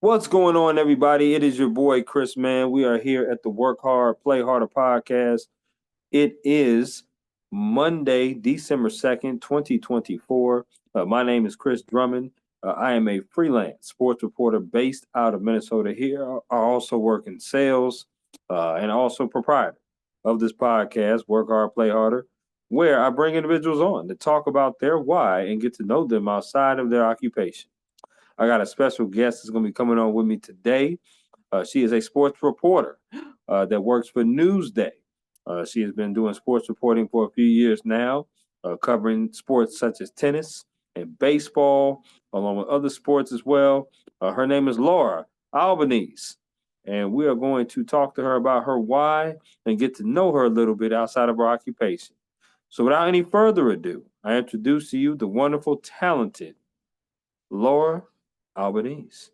What's going on, everybody? It is your boy Chris, man. We are here at the Work Hard, Play Harder podcast. It is Monday, December 2nd, 2024. My name is Chris Drummond. I am a freelance sports reporter based out of Minnesota here. I also work in sales and also proprietor of this podcast, Work Hard, Play Harder, where I bring individuals on to talk about their why and get to know them outside of their occupation. I got a special guest that's going to be coming on with me today. She is a sports reporter that works for Newsday. She has been doing sports reporting for a few years now, covering sports such as tennis and baseball, along with other sports as well. Her name is Laura Albanese, and we are going to talk to her about her why and get to know her a little bit outside of her occupation. So without any further ado, I introduce to you the wonderful, talented Laura Albanese.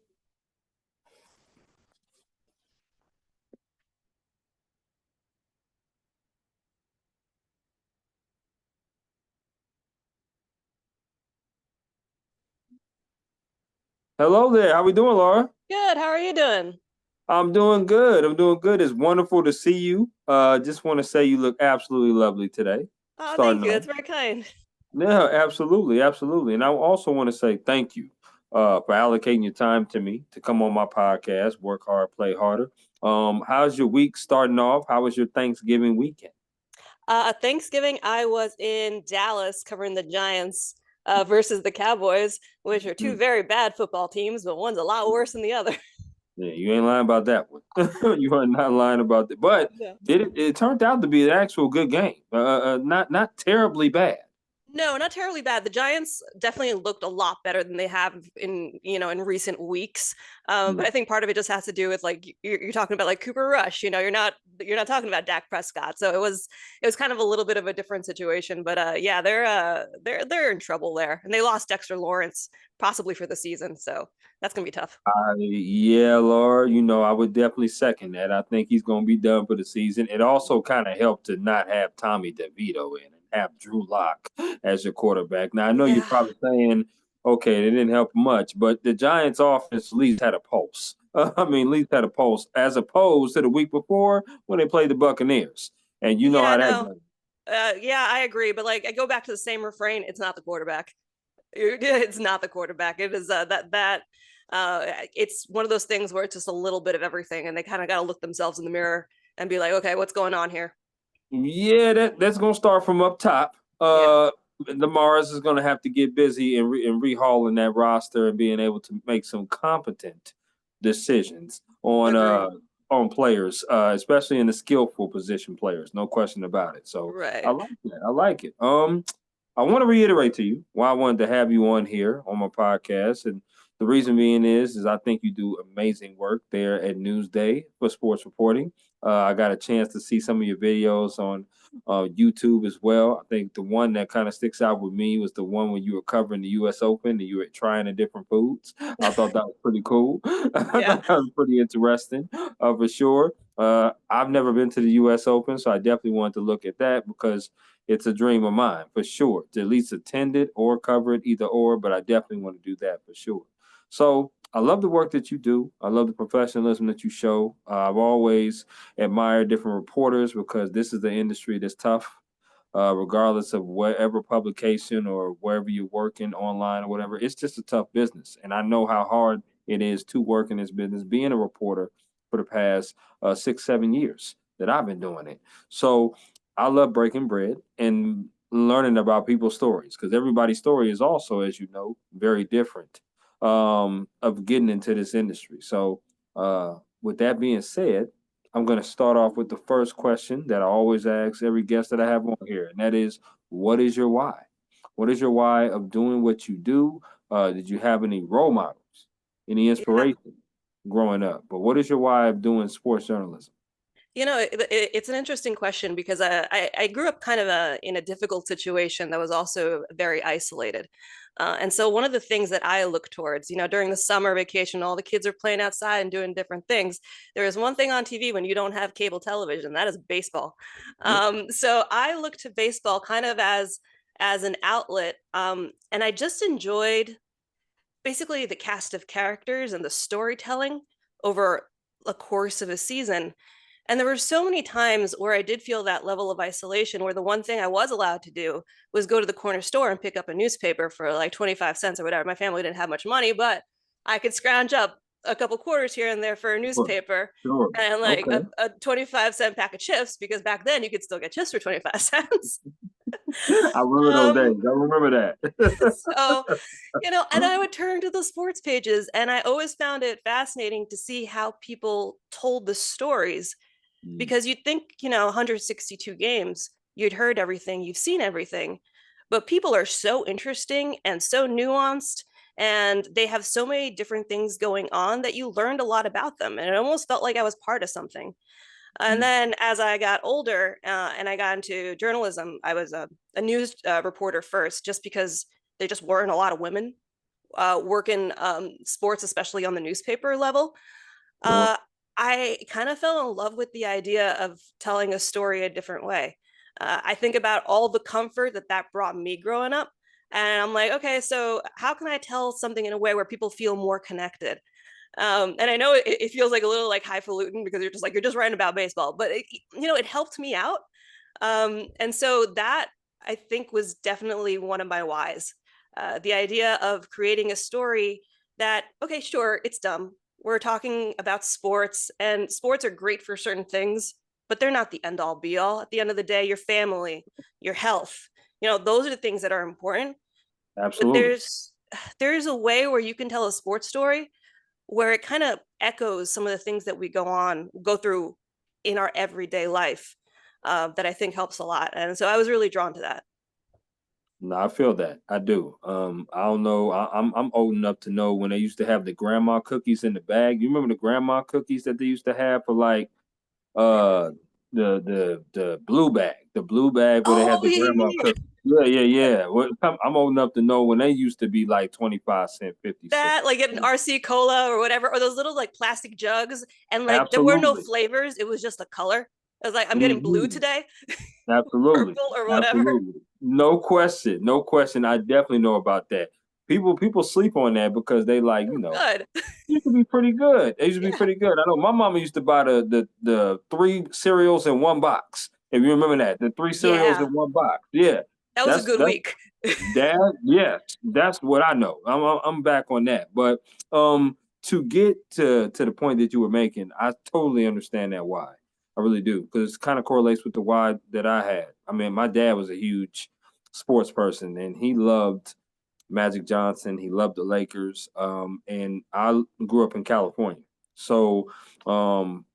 Hello there. How we doing, Laura? Good. How are you doing? I'm doing good. I'm doing good. It's wonderful to see you. Just want to say you look absolutely lovely today. Oh, thank Starting you. off. That's very kind. Yeah, absolutely, absolutely. And I also want to say thank you for allocating your time to me to come on my podcast, Work Hard, Play Harder. How's your week starting off? How was your Thanksgiving weekend? Thanksgiving, I was in Dallas covering the Giants versus the Cowboys, which are two Mm. very bad football teams, but one's a lot worse than the other. Yeah, you ain't lying about that one. You are not lying about that. But Yeah. it turned out to be an actual good game. Not terribly bad. No, not terribly bad. The Giants definitely looked a lot better than they have in recent weeks. But I think part of it just has to do with like you're talking about like Cooper Rush. You're not talking about Dak Prescott. So it was kind of a little bit of a different situation. But yeah, they're in trouble there, and they lost Dexter Lawrence possibly for the season. So that's gonna be tough. Yeah, Laura, I would definitely second that. I think he's going to be done for the season. It also kind of helped to not have Tommy DeVito in and have Drew Lock as your quarterback. Now, I know you're Yeah. probably saying, okay, it didn't help much, but the Giants offense at least had a pulse. I mean, at least had a pulse as opposed to the week before when they played the Buccaneers. And you know Yeah, how that no. goes. Yeah, I agree. But like I go back to the same refrain, it's not the quarterback. It's not the quarterback. It is it's one of those things where it's just a little bit of everything, and they kind of got to look themselves in the mirror and be like, okay, what's going on here? Yeah, that's gonna start from up top. Yeah, The Mars is gonna have to get busy and rehauling that roster and being able to make some competent decisions agree. on players, especially in the skillful position players. No question about it. So I Right. like that. I like it. I want to reiterate to you why I wanted to have you on here on my podcast, and the reason being is I think you do amazing work there at Newsday for sports reporting. I got a chance to see some of your videos on YouTube as well. I think the one that kind of sticks out with me was the one when you were covering the U.S. Open and you were trying the different foods. I thought that was pretty cool. I Yeah. thought that was pretty interesting for sure. I've never been to the U.S. Open, so I definitely wanted to look at that because it's a dream of mine for sure to at least attend it or cover it, either or. But I definitely want to do that for sure. So I love the work that you do. I love the professionalism that you show. I've always admired different reporters because this is the industry that's tough, regardless of whatever publication or wherever you're working online or whatever. It's just a tough business. And I know how hard it is to work in this business, being a reporter for the past 6, 7 years that I've been doing it. So I love breaking bread and learning about people's stories because everybody's story is also, as you know, very different of getting into this industry. So, with that being said, I'm going to start off with the first question that I always ask every guest that I have on here, and that is, what is your why? What is your why of doing what you do? Did you have any role models, any Yeah. inspiration growing up? But what is your why of doing sports journalism? It's an interesting question because I grew up kind of in a difficult situation that was also very isolated. And so one of the things that I look towards, during the summer vacation, all the kids are playing outside and doing different things. There is one thing on TV when you don't have cable television, that is baseball. Yep. So I look to baseball kind of as an outlet. And I just enjoyed basically the cast of characters and the storytelling over a course of a season. And there were so many times where I did feel that level of isolation, where the one thing I was allowed to do was go to the corner store and pick up a newspaper for like 25 cents or whatever. My family didn't have much money, but I could scrounge up a couple quarters here and there for a Sure. newspaper Sure. and like Okay. a 25-cent pack of chips, because back then you could still get chips for 25 cents. I remember those um, days. I remember that. so, and I would turn to the sports pages, and I always found it fascinating to see how people told the stories, Mm. because you'd think, 162 games, you'd heard everything, you've seen everything, but people are so interesting and so nuanced, and they have so many different things going on that you learned a lot about them, and it almost felt like I was part of something. And Mm. then as I got older, and I got into journalism, I was a news reporter first, just because there just weren't a lot of women working sports, especially on the newspaper level. Sure. uh, I kind of fell in love with the idea of telling a story a different way. I think about all the comfort that that brought me growing up. And I'm like, okay, so how can I tell something in a way where people feel more connected? And I know it feels like a little like highfalutin, because you're just writing about baseball, but it helped me out. And so that, I think, was definitely one of my whys. The idea of creating a story that, okay, sure, it's dumb. We're talking about sports, and sports are great for certain things, but they're not the end all be all. At the end of the day, your family, your health, those are the things that are important. But Absolutely. there's a way where you can tell a sports story where it kind of echoes some of the things that we go through in our everyday life, that I think helps a lot. And so I was really drawn to that. No, I feel that. I do. I don't know. I'm old enough to know when they used to have the grandma cookies in the bag. You remember the grandma cookies that they used to have for like uh the blue bag where they had Oh, the yeah, yeah, grandma yeah. cookies. Yeah, yeah, yeah. Well, I'm old enough to know when they used to be like 25 cent, 50 cent. That, like, an RC cola or whatever, or those little like plastic jugs, and like there were no Absolutely. flavors. It was just a color. I was like, I'm getting blue Hmm. today, Absolutely. purple or whatever. Absolutely. No question. No question. I definitely know about that. People sleep on that because they like, Good. used to be pretty good. They used to be Yeah. pretty good. I know my mama used to buy the three cereals in one box. If you remember that, the three cereals in Yeah. one box. Yeah, That was a that's good that's week. that. Yes, that's what I know. I'm back on that. But to get to the point that you were making, I totally understand that why. I really do, because it kind of correlates with the why that I had. I mean, my dad was a huge sports person, and he loved Magic Johnson. He loved the Lakers. And I grew up in California. So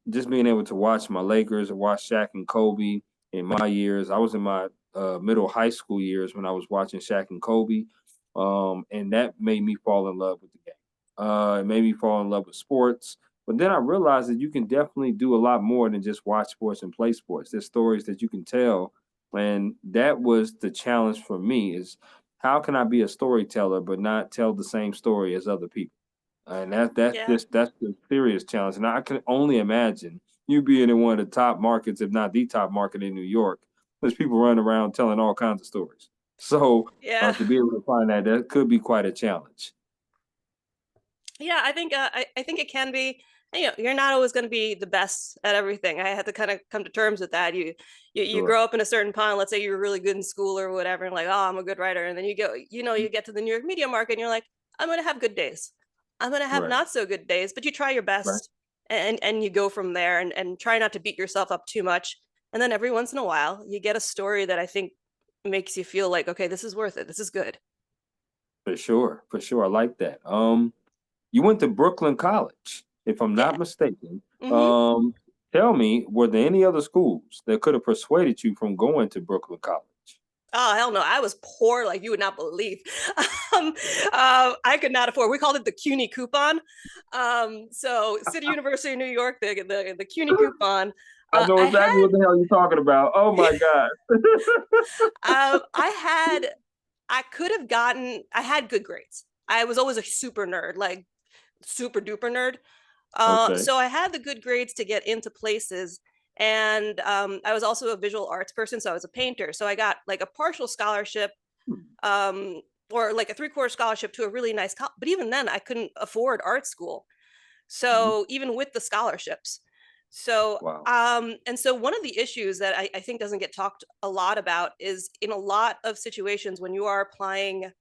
just being able to watch my Lakers and watch Shaq and Kobe in my years, I was in my middle high school years when I was watching Shaq and Kobe. And that made me fall in love with the game. It made me fall in love with sports. But then I realized that you can definitely do a lot more than just watch sports and play sports. There's stories that you can tell. And that was the challenge for me is how can I be a storyteller but not tell the same story as other people? And Yeah. that's the serious challenge. And I can only imagine you being in one of the top markets, if not the top market in New York. There's people running around telling all kinds of stories. So Yeah. to be able to find that could be quite a challenge. Yeah, I think I think it can be. You're not always going to be the best at everything. I had to kind of come to terms with that. You Sure. grow up in a certain pond. Let's say you were really good in school or whatever, and like, oh, I'm a good writer, and then you get to the New York media market, and you're like, I'm going to have good days. I'm going to have Right. not so good days, but you try your Right. best, and you go from there, and try not to beat yourself up too much. And then every once in a while, you get a story that I think makes you feel like, okay, this is worth it. This is good. For sure. For sure. I like that. You went to Brooklyn College, if I'm Yeah. not mistaken. Hmm. Um, Tell me, were there any other schools that could have persuaded you from going to Brooklyn College? Oh, hell no. I was poor like you would not believe. um, I could not afford. We called it the CUNY coupon. So City University of New York, the CUNY coupon. I know I exactly had what the hell you're talking about. Oh my God. I had I could have gotten I had good grades. I was always a super nerd, like super duper nerd. Okay. So I had the good grades to get into places. And I was also a visual arts person, so I was a painter. So I got like a partial scholarship, or like a 3/4 scholarship to a really nice college. But even then, I couldn't afford art school. Mhm. So even with the scholarships. So Wow. and so one of the issues that I think doesn't get talked a lot about is in a lot of situations when you are applying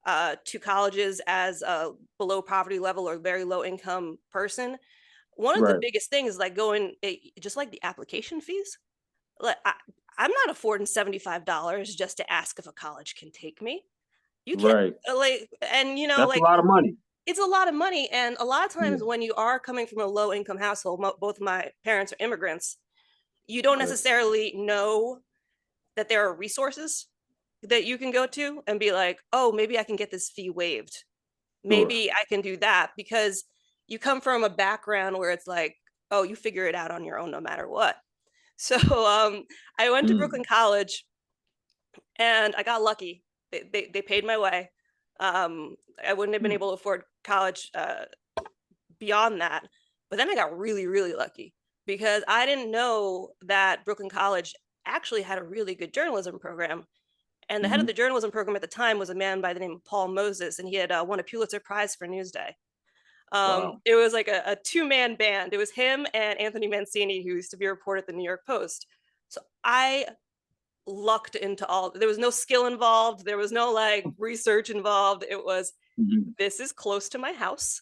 to colleges as a below poverty level or very low income person, one of the Right. biggest things is like going just like the application fees. Like I'm not affording $75 just to ask if a college can take me. You can't Right. like, and That's a like lot of money. it's a lot of money. And a lot of times Yeah. when you are coming from a low income household, both my parents are immigrants, you don't Okay. necessarily know that there are resources that you can go to and be like, oh, maybe I can get this fee waived. Sure. Maybe I can do that because you come from a background where it's like, oh, you figure it out on your own no matter what. So I went to Brooklyn Mm. College and I got lucky. They paid my way. I wouldn't have been Mm. able to afford college beyond that. But then I got really, really lucky because I didn't know that Brooklyn College actually had a really good journalism program. And the head of Mhm. the journalism program at the time was a man by the name of Paul Moses, and he had won a Pulitzer Prize for Newsday. Wow. It was like a two-man band. It was him and Anthony Mancini, who used to be a reporter at the New York Post. So I lucked into all. There was no skill involved. There was no like research involved. It was, Mhm. this is close to my house.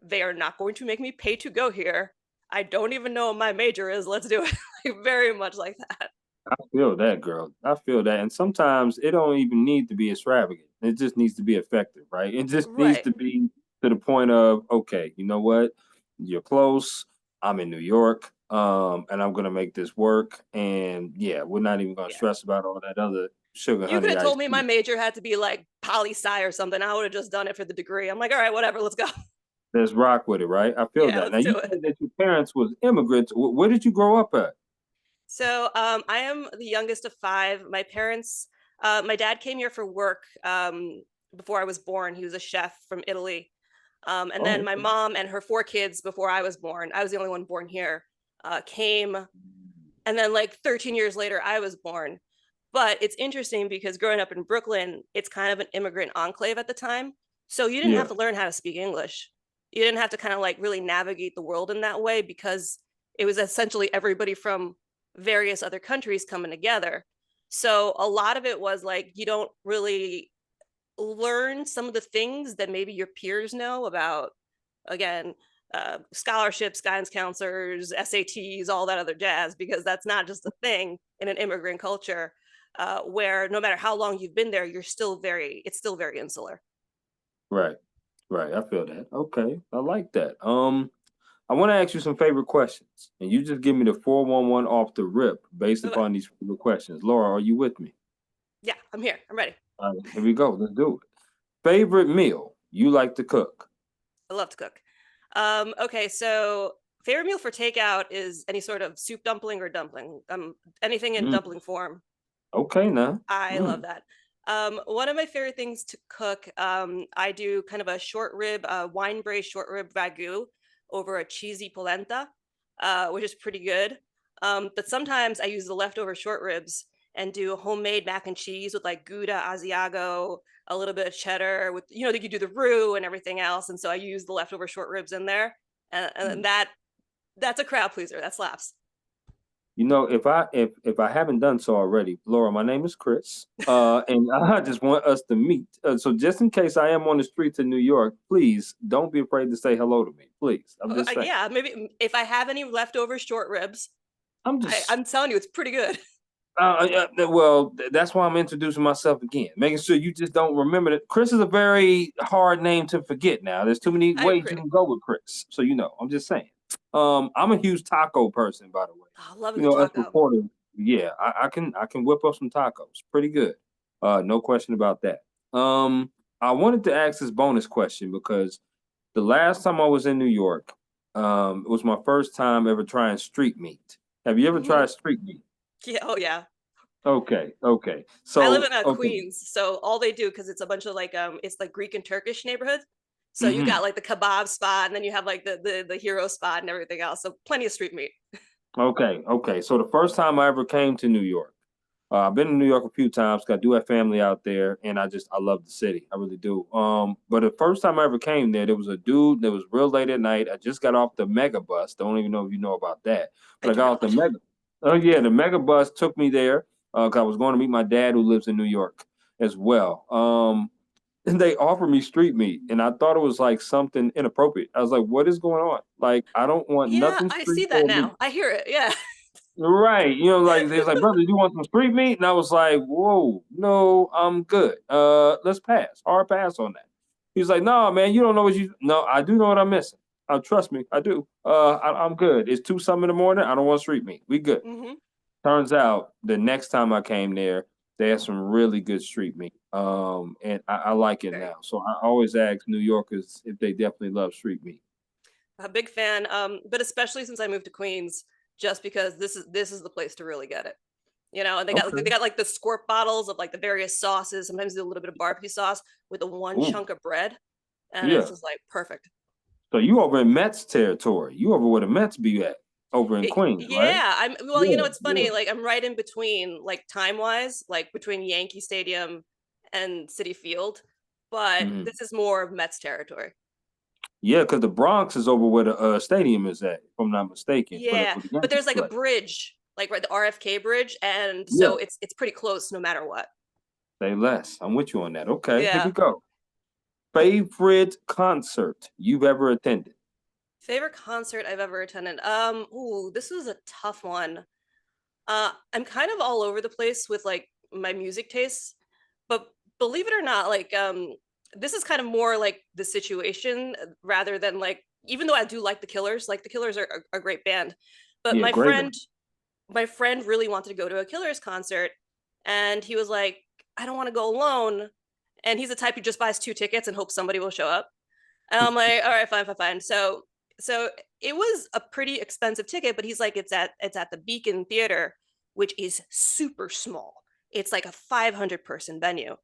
They are not going to make me pay to go here. I don't even know what my major is. Let's do it. Like, very much like that. I feel that, girl. I feel that. And sometimes it don't even need to be extravagant. It just needs to be effective, right? It just needs Right. to be to the point of, okay, you know what? You're close. I'm in New York. And I'm gonna make this work. And yeah, we're not even gonna Yeah. stress about all that other sugar You could honey have iced told me my tea. major had to be like poli sci or something. I would have just done it for the degree. I'm like, all right, whatever, let's go. Let's rock with it, right? I feel Yeah, that. let's Now you do it. said that your parents was immigrants. Where did you grow up at? So I am the youngest of five. My parents, my dad came here for work before I was born. He was a chef from Italy. And then Oh, my okay. mom and her four kids before I was born, I was the only one born here, came. And then like 13 years later, I was born. But it's interesting because growing up in Brooklyn, it's kind of an immigrant enclave at the time. So you didn't have Yeah, to learn how to speak English. You didn't have to kind of like really navigate the world in that way because it was essentially everybody from various other countries coming together. So a lot of it was like you don't really learn some of the things that maybe your peers know about, again, scholarships, guidance counselors, SATs, all that other jazz, because that's not just a thing in an immigrant culture where no matter how long you've been there, it's still very insular. right. Right. I feel that. Okay. I like that. I want to ask you some favorite questions, and you just give me the 411 off the rip based Okay. upon these favorite questions. Laura, are you with me? Yeah, I'm here. I'm ready. All right, here we go. Let's do it. Favorite meal you like to cook? I love to cook. Okay, so favorite meal for takeout is any sort of soup dumpling or dumpling. Anything in Mm, dumpling form. okay, now. I love Mm, that. One of my favorite things to cook, I do kind of a short rib, wine braised short rib ragu over a cheesy polenta, which is pretty good. But sometimes I use the leftover short ribs and do homemade mac and cheese with like Gouda, Asiago, a little bit of cheddar with, you could do the roux and everything else. And so I use the leftover short ribs in there. And mm. that's a crowd pleaser. That slaps. If I haven't done so already, Laura, my name is Chris, and I just want us to meet. So just in case I am on the streets of New York, please don't be afraid to say hello to me. Please, I'm just saying. Yeah, maybe if I have any leftover short ribs, I'm just I'm telling you, it's pretty good. well, that's why I'm introducing myself again, making sure you just don't remember that Chris is a very hard name to forget. Now, there's too many I ways you agree. can go with Chris, so I'm just saying. I'm a huge taco person, by the way. Oh, I love a good Us taco. reporters, yeah, I can whip up some tacos, pretty good. No question about that. I wanted to ask this bonus question because the last time I was in New York, it was my first time ever trying street meat. Have you ever Hmm. tried street meat? Yeah. Oh, yeah. Okay, okay. I live So, in okay. Queens, so all they do because it's a bunch of like it's like Greek and Turkish neighborhoods. So you got Hmm. like the kebab spot, and then you have like the hero spot and everything else. So plenty of street meat. Okay, okay. So the first time I ever came to New York, I've been to New York a few times 'cause I do have family out there, and I love the city. I really do. But the first time I ever came there was a dude that was real late at night. I just got off the mega bus. Don't even know if you know about that, I but I do got off the not. mega. Oh yeah, the mega bus took me there 'cause I was going to meet my dad who lives in New York as well. And they offered me street meat, and I thought it was like something inappropriate. I was like, "What is going on? Like, I don't want Yeah, nothing I see street that or meat." now. I hear it. Yeah. Right. Like they was like, "Brother, you want some street meat?" And I was like, "Whoa, no, I'm good. Let's pass. Hard pass on that." He was like, "No, man, you don't know what you no, I do know what I'm missing. Trust me, I do. I'm good. It's 2 something in the morning. I don't want street meat. We good." Hmm. Turns out the next time I came there, they had some really good street meat. And I like it Very now. So I always ask New Yorkers if they definitely love street meat. a big fan. But especially since I moved to Queens, just because this is the place to really get it. And they Okay. got like the squirt bottles of like the various sauces. Sometimes a little bit of barbecue sauce with the one Ooh, chunk of bread, and it's yeah. just like perfect. So you over in Mets territory. You over where the Mets be at, over in Queens, right? Yeah, well, Yeah, it's yeah. funny, like I'm right in between, like time-wise, like between Yankee Stadium and City Field, but Mhm. this is more of Mets territory. Yeah, because the Bronx is over where the stadium is at, if I'm not mistaken, Yeah, where the but Yankees there's like a play. bridge, like right the RFK bridge, and Yeah, so it's pretty close no matter what. say less. I'm with you on that. Okay, here we Yeah. go. Favorite concert you've ever attended? Favorite concert I've ever attended. Ooh, this was a tough one. I'm kind of all over the place with like my music tastes, but believe it or not, like this is kind of more like the situation rather than like even though I do like the Killers are a great band, but Yeah, great band. my friend really wanted to go to a Killers concert, and he was like, I don't want to go alone, and he's the type who just buys 2 tickets and hopes somebody will show up. And I'm like, all right, fine, fine, fine. So it was a pretty expensive ticket, but he's like, it's at the Beacon Theater, which is super small. It's like a 500-person venue.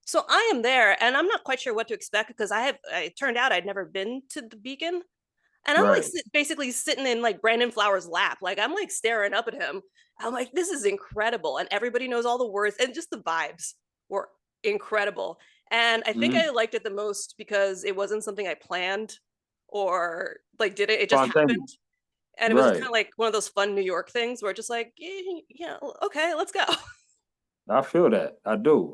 So I am there, and I'm not quite sure what to expect because it turned out I'd never been to the Beacon, and I'm like Right. basically sitting in like Brandon Flowers' lap, like I'm like staring up at him. I'm like, this is incredible, and everybody knows all the words, and just the vibes were incredible. And I think Mm-hmm. I liked it the most because it wasn't something I planned or like did it. It just Spontaneous. happened. And it was just kind Right. of like one of those fun New York things where just like, yeah, okay, let's go. I feel that. I do.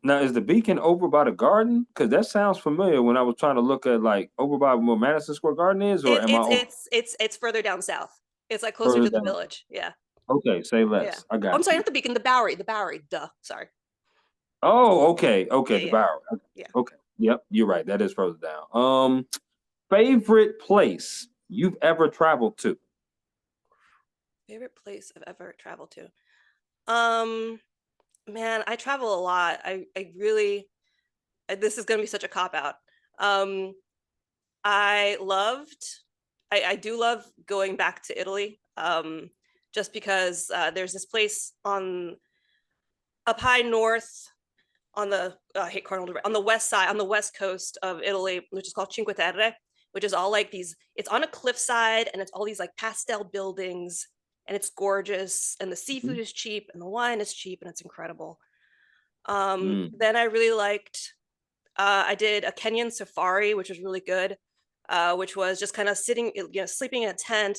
Now is the Beacon over by the Garden? Because that sounds familiar when I was trying to look at like over by where Madison Square Garden is, or It, am I it's off it's it's it's further down south. It's like closer further to the down? village. Yeah. Okay, say Yeah. less. I Oh, I'm got sorry, you. not the Beacon, the Bowery. The Bowery. Duh. Sorry. Oh, okay, okay, Yeah, the yeah. Bowery. Yeah. Okay, yep, you're right. That is further down. Favorite place you've ever traveled to? Favorite place I've ever traveled to. Um, man, I travel a lot. I really this is gonna be such a cop out. Um, I loved I do love going back to Italy. Just because there's this place on up high north on the I hate Cardinal on the west side on the west coast of Italy, which is called Cinque Terre, which is all like these. It's on a cliffside, and it's all these like pastel buildings, and it's gorgeous, and the seafood Mhm. is cheap, and the wine is cheap, and it's incredible. Mm, Then I really liked. I did a Kenyan safari, which was really good, which was just kind of sitting, sleeping in a tent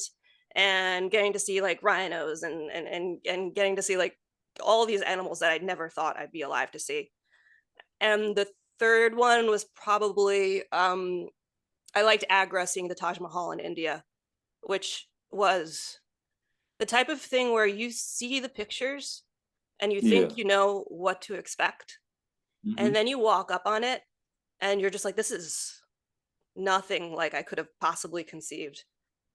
and getting to see like rhinos and getting to see like all these animals that I'd never thought I'd be alive to see. And the third one was probably I liked Agra, seeing the Taj Mahal in India, which was the type of thing where you see the pictures and you yeah. think you know what to expect, Hmm. and then you walk up on it and you're just like, this is nothing like I could have possibly conceived.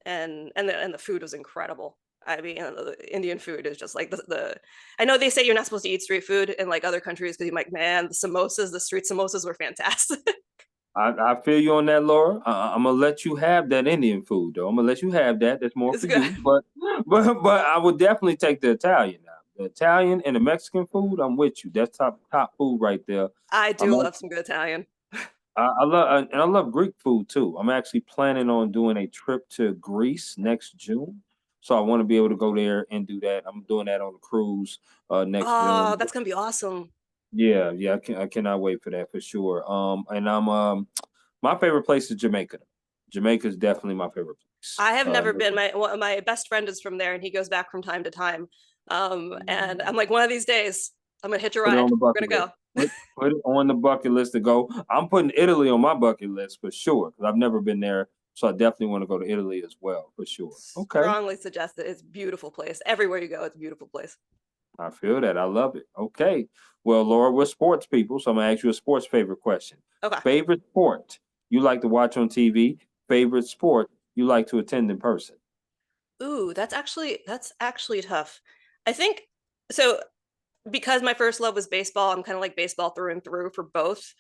And the food was incredible. I mean, the Indian food is just like the. I know they say you're not supposed to eat street food in like other countries because you're like, man, the street samosas were fantastic. I feel you on that, Laura. I'm gonna let you have that Indian food, though. I'm gonna let you have that. That's more It's for good. you. But I would definitely take the Italian now. The Italian and the Mexican food. I'm with you. That's top food right there. I I'm do love actually, some good Italian. I love and I love Greek food too. I'm actually planning on doing a trip to Greece next June. So I want to be able to go there and do that. I'm doing that on a cruise next Oh, June. that's gonna be awesome. Yeah, yeah, I cannot wait for that for sure. And I'm my favorite place is Jamaica. Jamaica is definitely my favorite place. I have never been. My best friend is from there, and he goes back from time to time. And I'm like, one of these days, I'm gonna hitch a Put it ride. on the We're bucket gonna list. go. Put it on the bucket list to go. I'm putting Italy on my bucket list for sure because I've never been there, so I definitely want to go to Italy as well for sure. Okay, Strongly suggest it. It's a beautiful place. Everywhere you go, it's a beautiful place. I feel that. I love it. Okay, well, Laura, we're sports people, so I'm gonna ask you a sports favorite question. Okay. Favorite sport you like to watch on TV? Favorite sport you like to attend in person? Ooh, that's actually tough. I think so because my first love was baseball. I'm kind of like baseball through and through for both.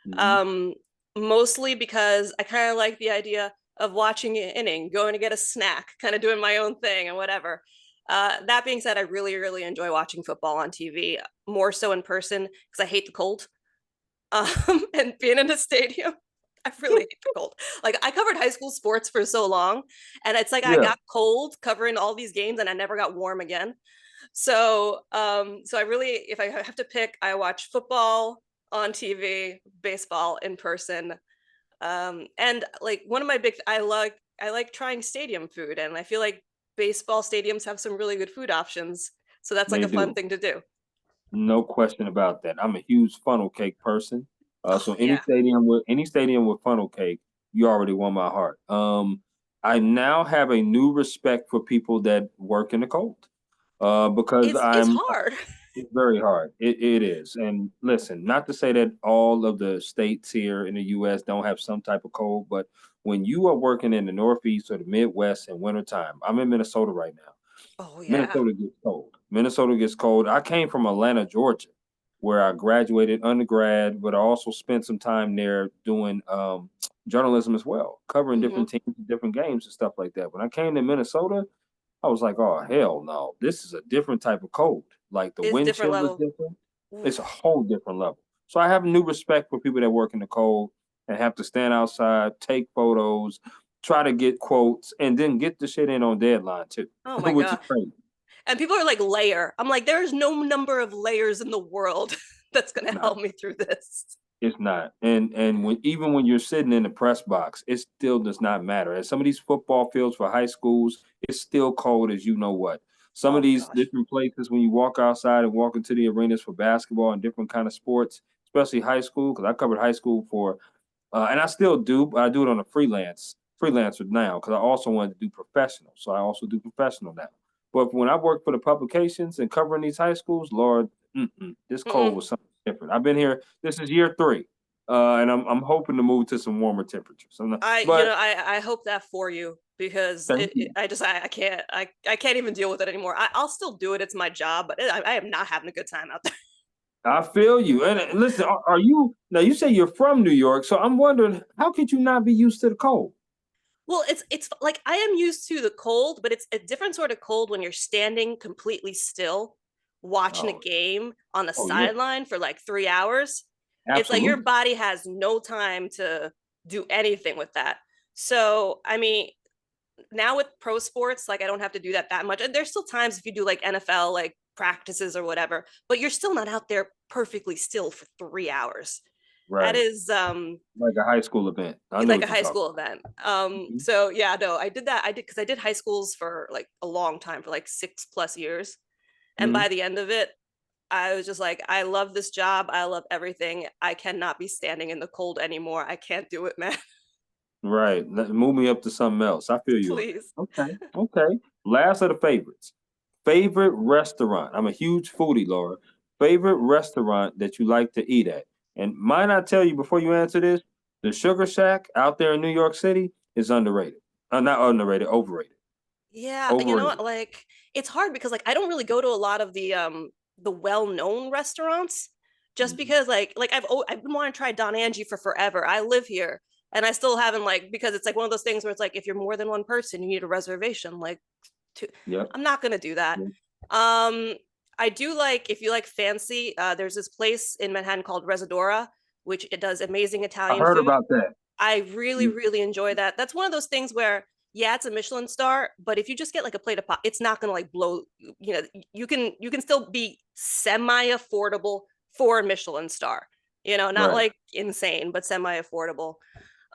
Mhm. Um, Mostly because I kind of like the idea of watching an inning, going to get a snack, kind of doing my own thing and whatever. That being said, I really, really enjoy watching football on TV, more so in person because I hate the cold. And being in a stadium, I really hate the cold. Like I covered high school sports for so long, and it's like I Yeah, got cold covering all these games, and I never got warm again. So I really, if I have to pick, I watch football on TV, baseball in person, and like one of my big, I like trying stadium food, and I feel like baseball stadiums have some really good food options. So that's like they a fun do. thing to do. No question about that. I'm a huge funnel cake person. So Oh yeah. any stadium with funnel cake, you already won my heart. I now have a new respect for people that work in the cold. Because It's hard. it's very hard. It is. And listen, not to say that all of the states here in the US don't have some type of cold, but when you are working in the Northeast or the Midwest in wintertime, I'm in Minnesota right now. Oh yeah. Minnesota gets cold. Minnesota gets cold. I came from Atlanta, Georgia, where I graduated undergrad, but I also spent some time there doing journalism as well, covering Hmm. different teams, different games, and stuff like that. When I came to Minnesota, I was like, oh hell no, this is a different type of cold. Like the It's wind different chill is level. different. It's a Oof. whole different level. So I have a new respect for people that work in the cold and have to stand outside, take photos, try to get quotes, and then get the shit in on deadline too, Oh my which is gosh. crazy. And people are like layer. I'm like, there's no number of layers in the world that's gonna Nah, help me through this. it's not. And when even when you're sitting in the press box, it still does not matter. At some of these football fields for high schools, it's still cold as you know what. Some Oh of my these gosh. different places when you walk outside and walk into the arenas for basketball and different kind of sports, especially high school, because I covered high school for and I still do, but I do it on a freelancer now because I also wanted to do professional. So I also do professional now. But when I worked for the publications and covering these high schools, Lord, this cold Mm-mm. was something different. I've been here. This is year three, and I'm hoping to move to some warmer temperatures. I, you But know, I hope that for you because thank you. I can't, I can't even deal with it anymore. I'll still do it. It's my job, but I am not having a good time out there. I feel you. And listen, are you now? You say you're from New York, so I'm wondering how could you not be used to the cold? Well, it's like I am used to the cold, but it's a different sort of cold when you're standing completely still watching a Oh, game on the oh yeah, sideline for like 3 hours. It's like your absolutely. body has no time to do anything with that. So, I mean, now with pro sports, like I don't have to do that much. And there's still times if you do like NFL, like practices or whatever, but you're still not out there perfectly still for 3 hours. That Right. is Like a high school event. I know like a what you're high talking school event. about. So yeah, no, I did that. I did because I did high schools for like a long time, for like 6+ years. And Mhm. by the end of it, I was just like, I love this job. I love everything. I cannot be standing in the cold anymore. I can't do it, man. Right. Move me up to something else. I feel you on Please. that. Okay. Okay. Last of the favorites. Favorite restaurant. I'm a huge foodie, Laura. Favorite restaurant that you like to eat at. And might I tell you before you answer this, the Sugar Shack out there in New York City is underrated. Not underrated, overrated. Yeah, you know what? Overrated. Like it's hard because like I don't really go to a lot of the well-known restaurants just Mhm. because I've been wanting to try Don Angie for forever. I live here and I still haven't like because it's like one of those things where it's like if you're more than one person, you need a reservation. Like to Yep. I'm not gonna do that. Yep. Um I do like if you like fancy, there's this place in Manhattan called Residora, which it does amazing I Italian heard food. about that. I really, Mm. really enjoy that. That's one of those things where yeah, it's a Michelin star, but if you just get like a plate of pop, it's not gonna like blow. You can still be semi affordable for a Michelin star. Not Right. like insane, but semi affordable.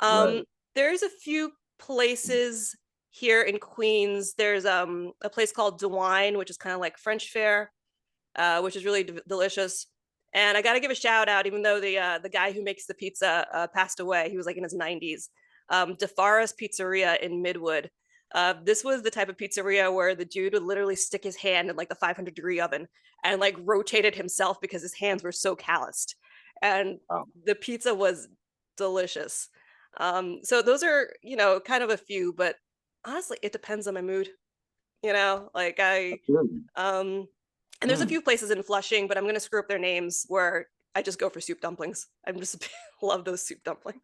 Um, Right. there's a few places here in Queens. There's a place called DeWine, which is kind of like French fare, which is really delicious. And I got to give a shout out, even though the guy who makes the pizza passed away. He was like in his 90s. DeFara's Pizzeria in Midwood. This was the type of pizzeria where the dude would literally stick his hand in like the 500-degree oven and like rotated himself because his hands were so calloused. And Wow. the pizza was delicious. So those are, kind of a few, but honestly, it depends on my mood. Like Absolutely. um, and there's a Mm. few places in Flushing, but I'm gonna screw up their names where I just go for soup dumplings. I'm just love those soup dumplings.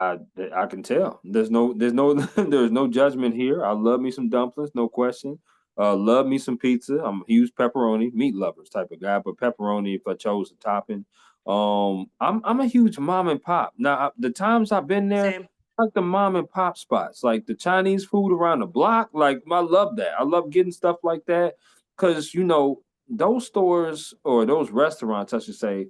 I I can tell. There's no there's no judgment here. I love me some dumplings, no question. Love me some pizza. I'm a huge pepperoni, meat lovers type of guy, but pepperoni if I chose the topping. I'm a huge mom and pop. Now the times I've been there, Same. like the mom and pop spots, like the Chinese food around the block. Like I love that. I love getting stuff like that because those stores or those restaurants, I should say,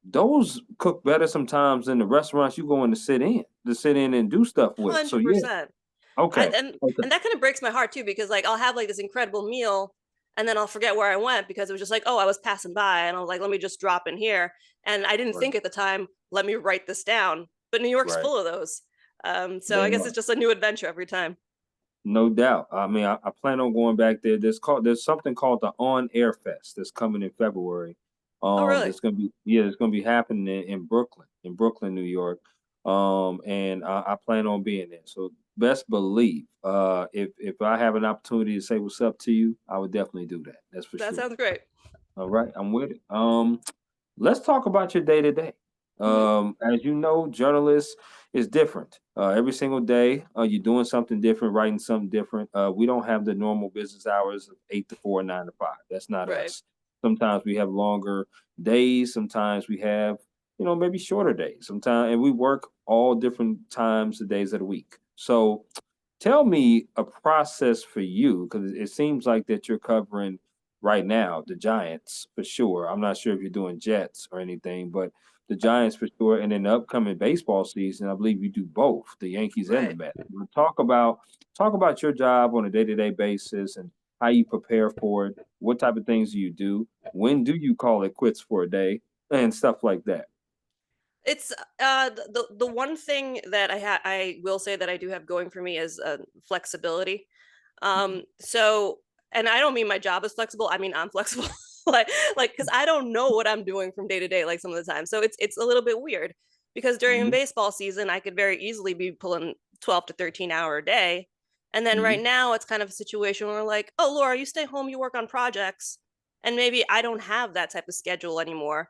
those cook better sometimes than the restaurants you going to sit in and do stuff with. So yeah, 100%. I okay, okay, and that kind of breaks my heart too, because like I'll have like this incredible meal and then I'll forget where I went because it was just like, oh, I was passing by and I was like, let me just drop in here. And I didn't right, think at the time, let me write this down. But New York's right, full of those. So I very guess it's much, just a new adventure every time. no doubt. I mean, I plan on going back there. There's something called the On Air Fest that's coming in February. Oh, really? That's gonna be yeah, it's gonna be happening in Brooklyn, New York. And I plan on being there. So best believe, if I have an opportunity to say what's up to you, I would definitely do that. That's for That sure. sounds great. All right, I'm with it. Let's talk about your day to day. Hmm. As you know, journalists is different. Every single day, you're doing something different, writing something different. We don't have the normal business hours of 8 to 4, 9 to 5. That's not Right. us. Sometimes we have longer days. Sometimes we have, maybe shorter days. Sometimes, and we work all different times, the days of the week. So, tell me a process for you because it seems like that you're covering right now the Giants for sure. I'm not sure if you're doing Jets or anything, but the Giants for sure. And in the upcoming baseball season, I believe you do both the Yankees and the Right. Mets. Talk about your job on a day-to-day basis and how you prepare for it. What type of things do you do? When do you call it quits for a day and stuff like that? It's the one thing that I will say that I do have going for me is flexibility. So, and I don't mean my job is flexible. I mean I'm flexible. like because I don't know what I'm doing from day to day like some of the time. So it's a little bit weird because during Hmm. baseball season I could very easily be pulling 12 to 13 hour a day. And then right Hmm. now it's kind of a situation where like, oh Laura, you stay home, you work on projects, and maybe I don't have that type of schedule anymore,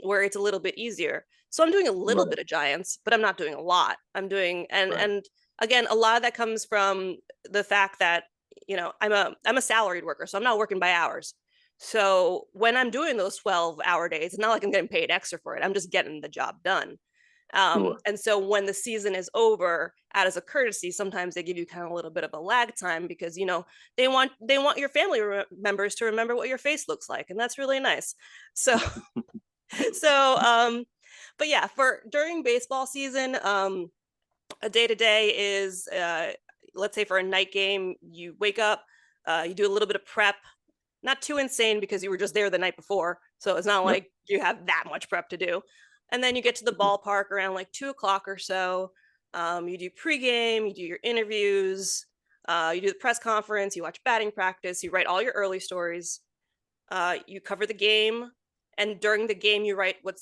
where it's a little bit easier. So I'm doing a little Right, bit of Giants, but I'm not doing a lot. I'm doing right, and again, a lot of that comes from the fact that I'm a salaried worker, so I'm not working by hours. So when I'm doing those 12-hour days, it's not like I'm getting paid extra for it. I'm just getting the job done. sure. And so when the season is over, out as a courtesy, sometimes they give you kind of a little bit of a lag time because they want your family members to remember what your face looks like, and that's really nice. So so but yeah, for during baseball season, a day to day is let's say for a night game, you wake up, you do a little bit of prep, not too insane because you were just there the night before. So it's not Yep. like you have that much prep to do. And then you get to the ballpark around like 2 o'clock or so. You do pregame, you do your interviews, you do the press conference, you watch batting practice, you write all your early stories, you cover the game, and during the game you write what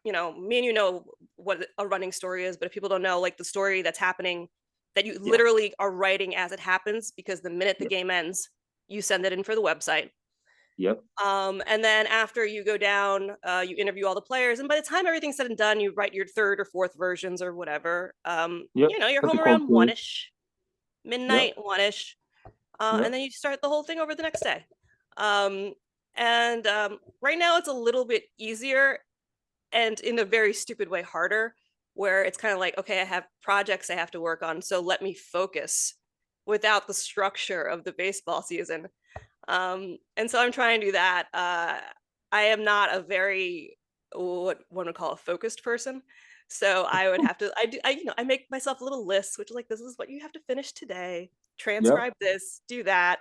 me and what a running story is, but if people don't know, like the story that's happening, that you Yeah. literally are writing as it happens, because the minute the Yep. game ends, you send it in for the website. Yep. And then after you go down, you interview all the players, and by the time everything's said and done, you write your third or fourth versions or whatever. Yep. You're home Typical around employee. one-ish, Yep. midnight, one-ish, and Yep. then you start the whole thing over the next day. Um, and right now it's a little bit easier, and in a very stupid way harder, where it's kind of like, okay, I have projects I have to work on, so let me focus without the structure of the baseball season. And so I'm trying to do that. I am not a very, what one would call a focused person. So I would have to, I make myself a little list, which is like, this is what you have to finish today, Yep. transcribe this, do that.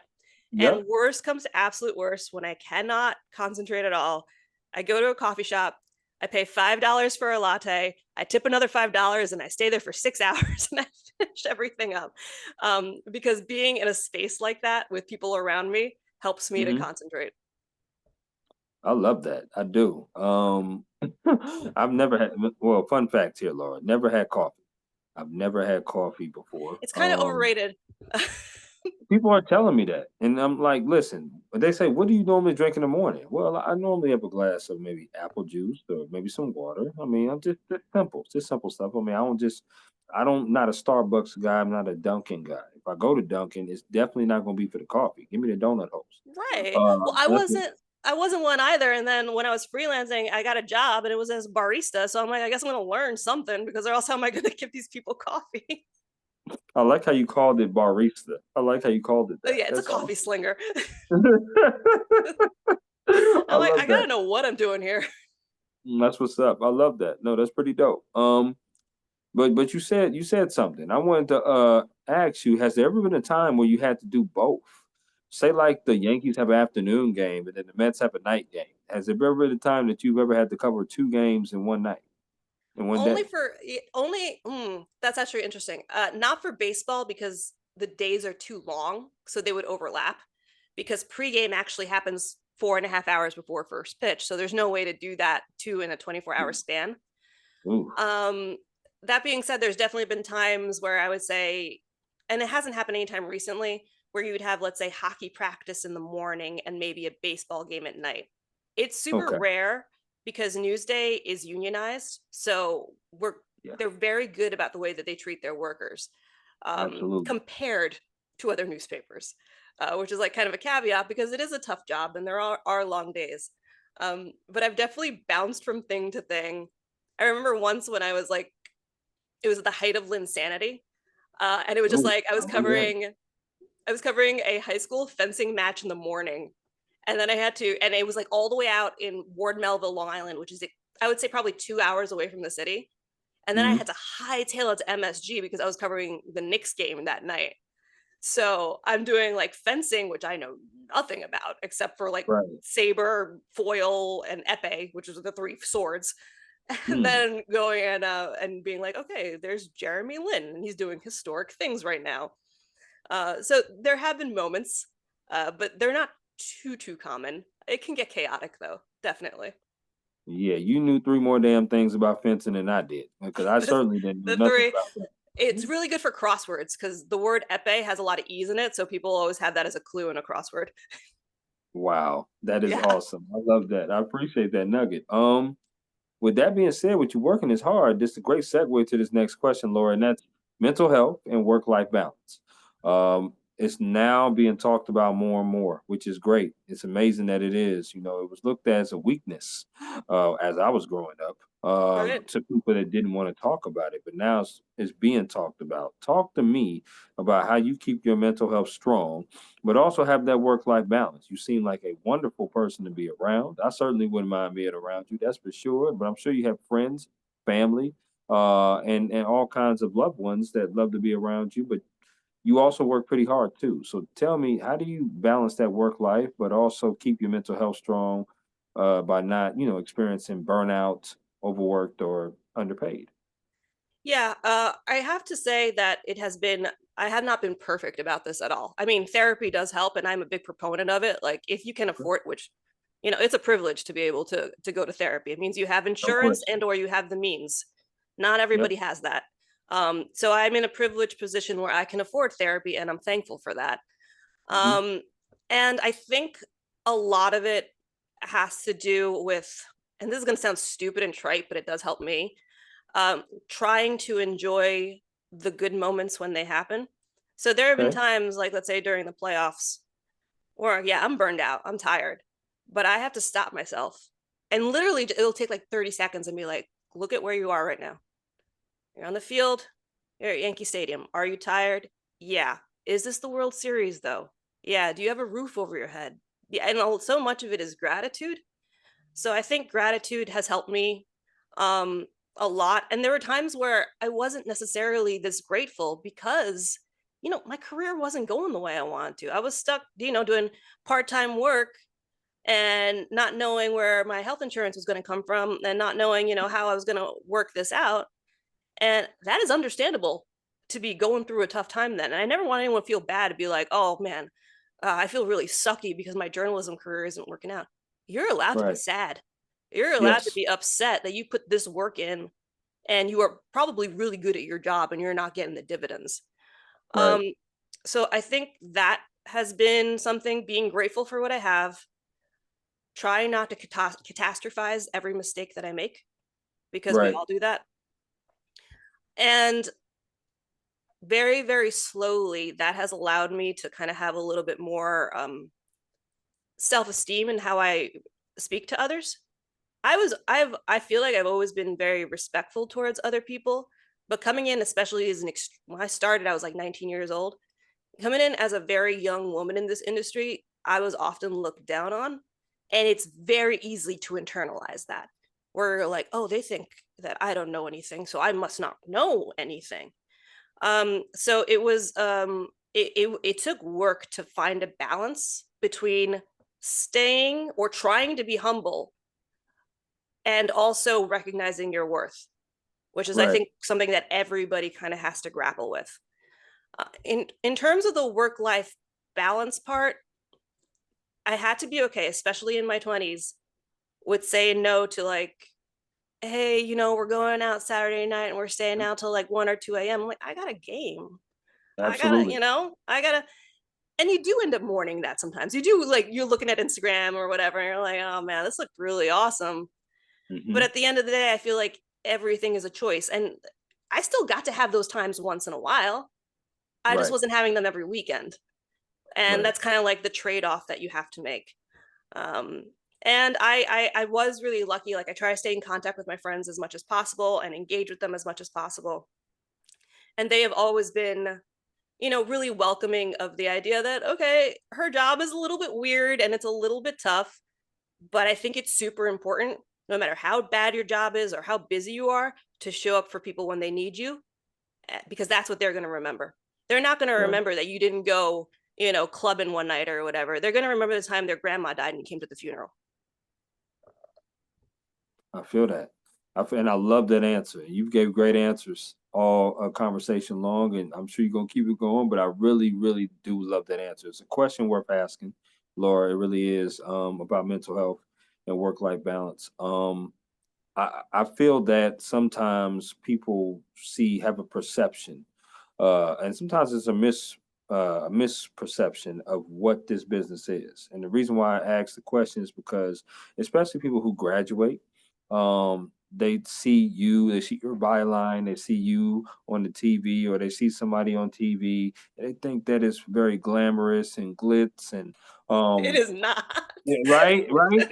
And Yep. worst comes to absolute worst, when I cannot concentrate at all, I go to a coffee shop, I pay $5 for a latte, I tip another $5, and I stay there for 6 hours and I finish everything up. Because being in a space like that with people around me helps me to Hmm. concentrate. I love that. I do. I've never had, well, fun fact here, Laura, never had coffee. I've never had coffee before. It's kind of overrated. People are telling me that, and I'm like, listen. They say, "What do you normally drink in the morning?" Well, I normally have a glass of maybe apple juice or maybe some water. I mean, I'm just simple stuff. I mean, I don't, not a Starbucks guy. I'm not a Dunkin' guy. If I go to Dunkin', it's definitely not going to be for the coffee. Give me the donut holes. Right. Well, I That's wasn't one either. And then when I was freelancing, I got a job and it was as a barista. So I'm like, I guess I'm gonna learn something, because or else how am I gonna give these people coffee? I like how you called it barista. I like how you called it But that. yeah, it's a That's coffee awesome. slinger. I I'm like, I love that. gotta know what I'm doing here. That's what's up. I love that. No, that's pretty dope. But you said something. I wanted to ask you, has there ever been a time where you had to do both? Say like the Yankees have an afternoon game and then the Mets have a night game. Has there ever been a time that you've ever had to cover two games in one night, in one Only day? for only that's actually interesting. Not for baseball, because the days are too long, so they would overlap. Because pregame actually happens 4.5 hours before first pitch, so there's no way to do that two in a 24-hour span. Ooh, Um, that being said, there's definitely been times where I would say, and it hasn't happened anytime recently, where you would have, let's say, hockey practice in the morning and maybe a baseball game at night. It's super okay. rare because Newsday is unionized, so Yeah, they're very good about the way that they treat their workers, absolutely. compared to other newspapers, which is like kind of a caveat because it is a tough job and there are long days. But I've definitely bounced from thing to thing. I remember once when I was like, it was at the height of Linsanity, and it was just Ooh, like I remember that. I was covering a high school fencing match in the morning, and then I had to, and it was like all the way out in Ward Melville, Long Island, which is, I would say, probably 2 hours away from the city. And then I Hmm. had to hightail it to MSG because I was covering the Knicks game that night. So I'm doing like fencing, which I know nothing about except for like Right. saber, foil, and epee, which is the three swords. And Mm. then going and being like, okay, there's Jeremy Lin, and he's doing historic things right now. So there have been moments, but they're not too common. It can get chaotic though, definitely. Yeah, you knew three more damn things about fencing than I did because I the, certainly didn't know the nothing three, about that. it's really good for crosswords because the word epee has a lot of e's in it, so people always have that as a clue in a crossword. Wow, that is Yeah. awesome. I love that. I appreciate that nugget. With that being said, what you're working is hard. This is a great segue to this next question, Laura, and that's mental health and work-life balance. It's now being talked about more and more, which is great. It's amazing that it is. You know, it was looked at as a weakness as I was growing up, Right. to people that didn't want to talk about it, but now it's being talked about. Talk to me about how you keep your mental health strong, but also have that work-life balance. You seem like a wonderful person to be around. I certainly wouldn't mind being around you, that's for sure. But I'm sure you have friends, family, and all kinds of loved ones that love to be around you. But you also work pretty hard too. So tell me, how do you balance that work life, but also keep your mental health strong by not, experiencing burnout, overworked, or underpaid? Yeah, I have to say that I have not been perfect about this at all. I mean, therapy does help, and I'm a big proponent of it. Like, if you can Okay. afford, which, it's a privilege to be able to go to therapy. It means you have No insurance question. and or you have the means. Not Yep. everybody has that. So I'm in a privileged position where I can afford therapy, and I'm thankful for that. Hmm. Um, and I think a lot of it has to do with, and this is going to sound stupid and trite, but it does help me, trying to enjoy the good moments when they happen. So there have been Okay. times, like let's say during the playoffs, where yeah, I'm burned out, I'm tired, but I have to stop myself, and literally it'll take like 30 seconds and be like, look at where you are right now. You're on the field. You're at Yankee Stadium. Are you tired? Yeah. Is this the World Series though? Yeah. Do you have a roof over your head? Yeah. And so much of it is gratitude. So I think gratitude has helped me um, a lot. And there were times where I wasn't necessarily this grateful because, my career wasn't going the way I wanted to. I was stuck, doing part time work and not knowing where my health insurance was going to come from and not knowing, how I was going to work this out. And that is understandable to be going through a tough time then. And I never want anyone to feel bad to be like, oh man, I feel really sucky because my journalism career isn't working out. You're allowed to be Right. sad. You're allowed to Yes. be upset that you put this work in and you are probably really good at your job and you're not getting the dividends. Right. Um, so I think that has been something, being grateful for what I have, trying not to catastrophize every mistake that I make because we Right. all do that. And very, very slowly, that has allowed me to kind of have a little bit more self-esteem in how I speak to others. I feel like I've always been very respectful towards other people, but coming in, especially as when I started, I was like 19 years old. Coming in as a very young woman in this industry, I was often looked down on, and it's very easy to internalize that. Where you're like, oh, they think that I don't know anything, so I must not know anything. So it took work to find a balance between staying or trying to be humble and also recognizing your worth, which is, I Right. think, something that everybody kind of has to grapple with. In terms of the work life balance part, I had to be okay, especially in my 20s, with saying no to like, hey, we're going out Saturday night and we're staying out till like 1 or 2 a.m. I'm like, I got a game. I gotta, Absolutely. I gotta, and you do end up mourning that sometimes. You do, like, you're looking at Instagram or whatever, and you're like, oh man, this looked really awesome. But Hmm. at the end of the day, I feel like everything is a choice. And I still got to have those times once in a while. I just Right. wasn't having them every weekend. And Right. that's kind of like the trade-off that you have to make. Um, and I was really lucky. Like, I try to stay in contact with my friends as much as possible and engage with them as much as possible. And they have always been, really welcoming of the idea that, okay, her job is a little bit weird and it's a little bit tough, but I think it's super important, no matter how bad your job is or how busy you are, to show up for people when they need you, because that's what they're going to remember. They're not going to Right. remember that you didn't go, clubbing one night or whatever. They're going to remember the time their grandma died and you came to the funeral. I feel that. And I love that answer. You gave great answers all conversation long, and I'm sure you're gonna keep it going. But I really, really do love that answer. It's a question worth asking, Laura. It really is about mental health and work life balance. I feel that sometimes people have a perception, and sometimes it's a misperception of what this business is. And the reason why I ask the question is because, especially people who graduate, they see you, they see your byline, they see you on the TV, or they see somebody on TV, and they think that is very glamorous and glitz and It um is not. yeah, right, right,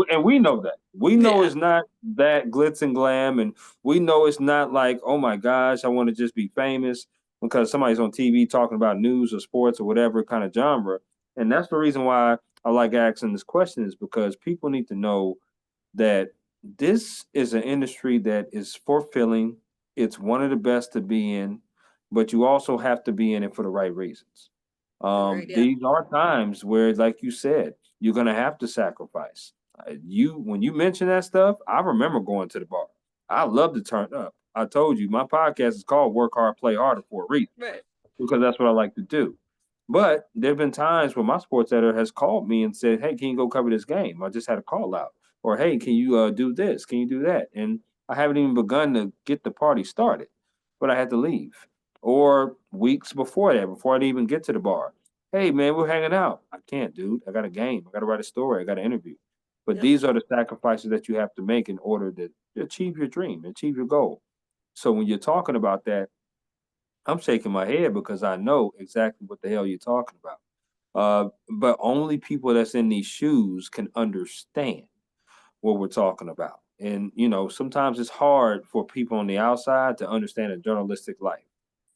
and we know that. We know Yeah. it's not that glitz and glam, and we know it's not like, oh my gosh, I want to just be famous because somebody's on TV talking about news or sports or whatever kind of genre. And that's the reason why I like asking this question, is because people need to know that this is an industry that is fulfilling. It's one of the best to be in, but you also have to be in it for the right reasons. Agreed. Yeah. These are times where, like you said, you're gonna have to sacrifice. You When you mention that stuff, I remember going to the bar. I love to turn up. I told you my podcast is called "Work Hard, Play Harder" for a reason, Right. because that's what I like to do. But there have been times where my sports editor has called me and said, "Hey, can you go cover this game? I just had a call out." Or, "Hey, can you do this? Can you do that?" And I haven't even begun to get the party started, but I had to leave. Or weeks before that, before I'd even get to the bar, "Hey, man, we're hanging out." "I can't, dude. I got a game. I got to write a story. I got an interview." But Yep. these are the sacrifices that you have to make in order to achieve your dream, achieve your goal. So when you're talking about that, I'm shaking my head because I know exactly what the hell you're talking about. But only people that's in these shoes can understand what we're talking about. And sometimes it's hard for people on the outside to understand a journalistic life.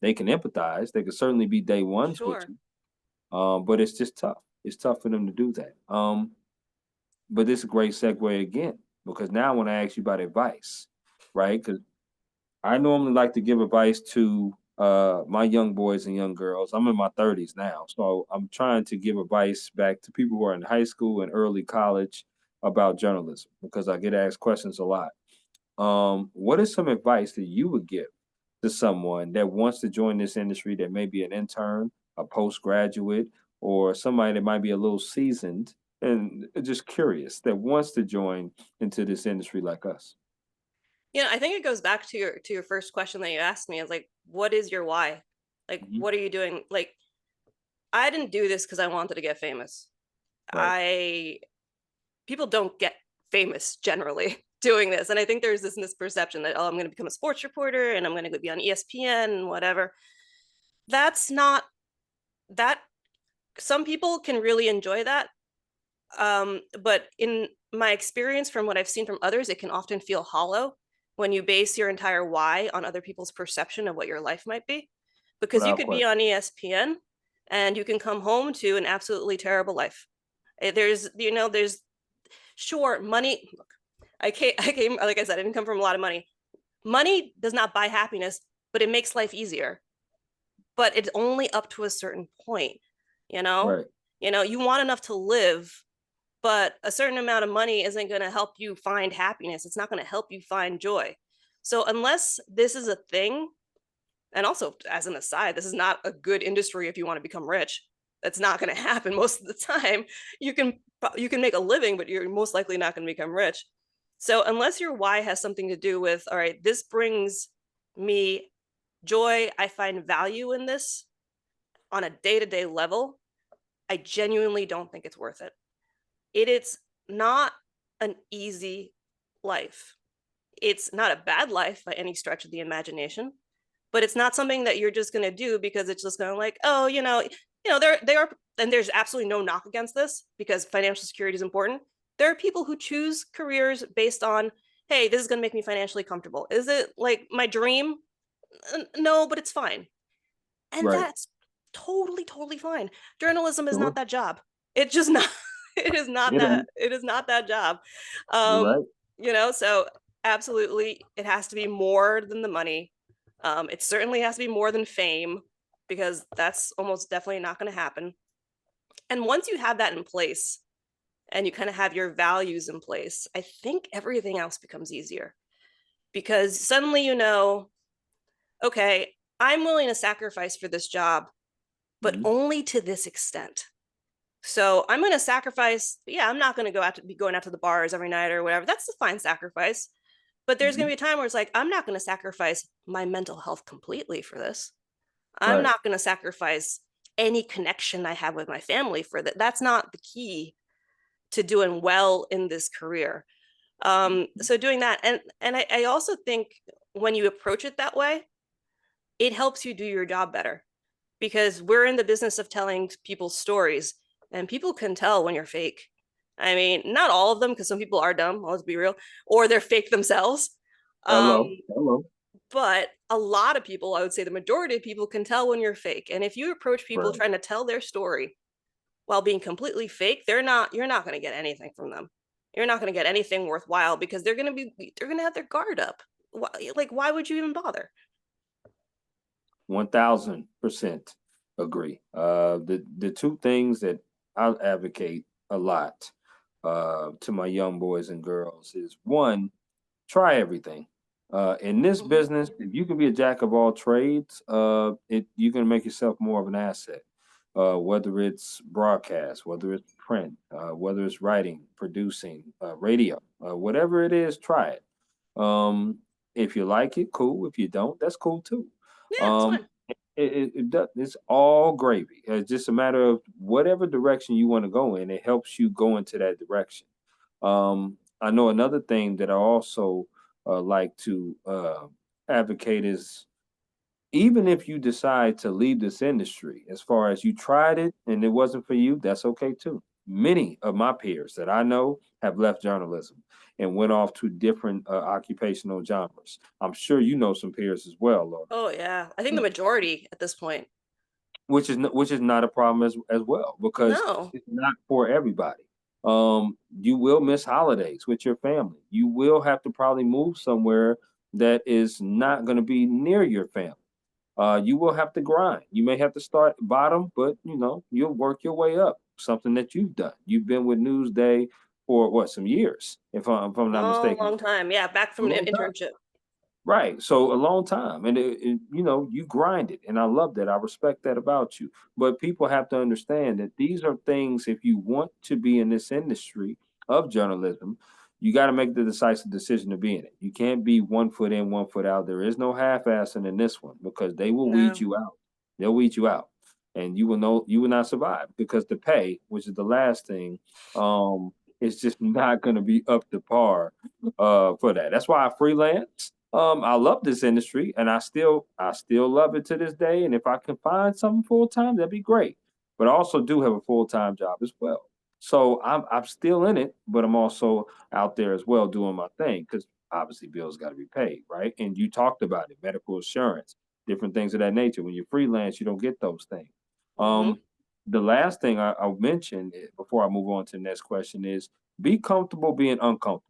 They can empathize. They can certainly be day ones with Sure. you, but it's just tough. It's tough for them to do that. But this is a great segue again, because now I want to ask you about advice, right? Because I normally like to give advice to my young boys and young girls. I'm in my 30s now, so I'm trying to give advice back to people who are in high school and early college about journalism, because I get asked questions a lot. What is some advice that you would give to someone that wants to join this industry, that may be an intern, a postgraduate, or somebody that might be a little seasoned and just curious that wants to join into this industry like us? I think it goes back to your first question that you asked me, is like, what is your why? Like, Mhm. what are you doing? Like, I didn't do this because I wanted to get famous. Right. I People don't get famous generally doing this. And I think there's this misperception that, oh, I'm going to become a sports reporter and I'm going to be on ESPN and whatever. That's not that. Some people can really enjoy that. But in my experience, from what I've seen from others, it can often feel hollow when you base your entire why on other people's perception of what your life might be. Because you Without could be question. on ESPN and you can come home to an absolutely terrible life. There's sure money. Look, I came, like I said, I didn't come from a lot of money. Money does not buy happiness, but it makes life easier. But it's only up to a certain point, you know? Right. You want enough to live, but a certain amount of money isn't going to help you find happiness. It's not going to help you find joy. So unless this is a thing, and also as an aside, this is not a good industry if you want to become rich. That's not going to happen most of the time. You can you can make a living, but you're most likely not going to become rich. So unless your why has something to do with, all right, this brings me joy, I find value in this on a day-to-day level, I genuinely don't think it's worth it. It is not an easy life. It's not a bad life by any stretch of the imagination, but it's not something that you're just going to do because it's just going to, like, oh, they are, and there's absolutely no knock against this because financial security is important. There are people who choose careers based on, hey, this is going to make me financially comfortable. Is it like my dream? No, but it's fine. And Right. that's totally, totally fine. Journalism is not Sure. that job. It just not, It ain't. it is not that job. You're Um, right. so absolutely it has to be more than the money. It certainly has to be more than fame, because that's almost definitely not going to happen. And once you have that in place and you kind of have your values in place, I think everything else becomes easier, because suddenly okay, I'm willing to sacrifice for this job, but Mhm. only to this extent. So I'm going to sacrifice. Yeah, I'm not going to be going out to the bars every night or whatever. That's a fine sacrifice. But there's going Mhm. to be a time where it's like, I'm not going to sacrifice my mental health completely for this. I'm Right. not going to sacrifice any connection I have with my family for that. That's not the key to doing well in this career. Mhm. So doing that, and I also think when you approach it that way, it helps you do your job better, because we're in the business of telling people stories, and people can tell when you're fake. I mean, not all of them, because some people are dumb, let's be real, or they're fake themselves. Um, Hello. Hello. but a lot of people, I would say the majority of people, can tell when you're fake. And if you approach people Right. trying to tell their story while being completely fake, you're not going to get anything from them. You're not going to get anything worthwhile, because they're going to have their guard up. Why would you even bother? 1000% agree. The two things that I advocate a lot to my young boys and girls is, one, try everything. In this Mm-hmm. business, if you can be a jack of all trades, you're gonna make yourself more of an asset. Whether it's broadcast, whether it's print, whether it's writing, producing, radio, whatever it is, try it. If you like it, cool. If you don't, that's cool too. Yeah, it's Um, fine. it's all gravy. It's just a matter of whatever direction you want to go in. It helps you go into that direction. I know another thing that I also like to advocate is, even if you decide to leave this industry, as far as you tried it and it wasn't for you, that's okay too. Many of my peers that I know have left journalism and went off to different occupational genres. I'm sure you know some peers as well, Laura. Oh yeah, I think the majority at this point. Which is not a problem as well because No. it's not for everybody. You will miss holidays with your family. You will have to probably move somewhere that is not going to be near your family. You will have to grind. You may have to start bottom, but you'll work your way up. Something that you've done. You've been with Newsday for what, some years, if I'm not Long, mistaken. long time. Yeah, back A from an long time. internship. Right. So a long time. And you grind it. And I love that. I respect that about you. But people have to understand that these are things, if you want to be in this industry of journalism, you got to make the decisive decision to be in it. You can't be 1 foot in, 1 foot out. There is no half-assing in this one because they will weed No. you out. They'll weed you out. And you will not survive because the pay, which is the last thing, is just not going to be up to par for that. That's why I freelance. I love this industry and I still love it to this day. And if I can find something full time, that'd be great. But I also do have a full-time job as well. So I'm still in it, but I'm also out there as well doing my thing because obviously bills got to be paid, right? And you talked about it, medical insurance, different things of that nature. When you're freelance, you don't get those things. Hmm. Um, the last thing I'll mention before I move on to the next question is be comfortable being uncomfortable.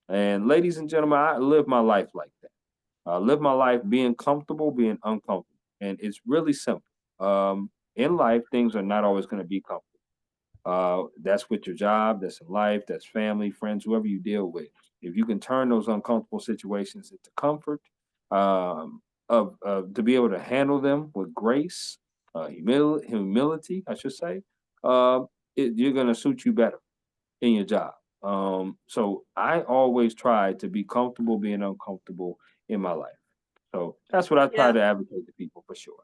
And ladies and gentlemen, I live my life like that. I live my life being comfortable, being uncomfortable. And it's really simple. In life, things are not always going to be comfortable. That's with your job, that's in life, that's family, friends, whoever you deal with. If you can turn those uncomfortable situations into comfort, to be able to handle them with grace, humility, I should say, uh, you're going to suit you better in your job. So I always try to be comfortable being uncomfortable in my life. So that's what I try Yeah. to advocate to people for sure.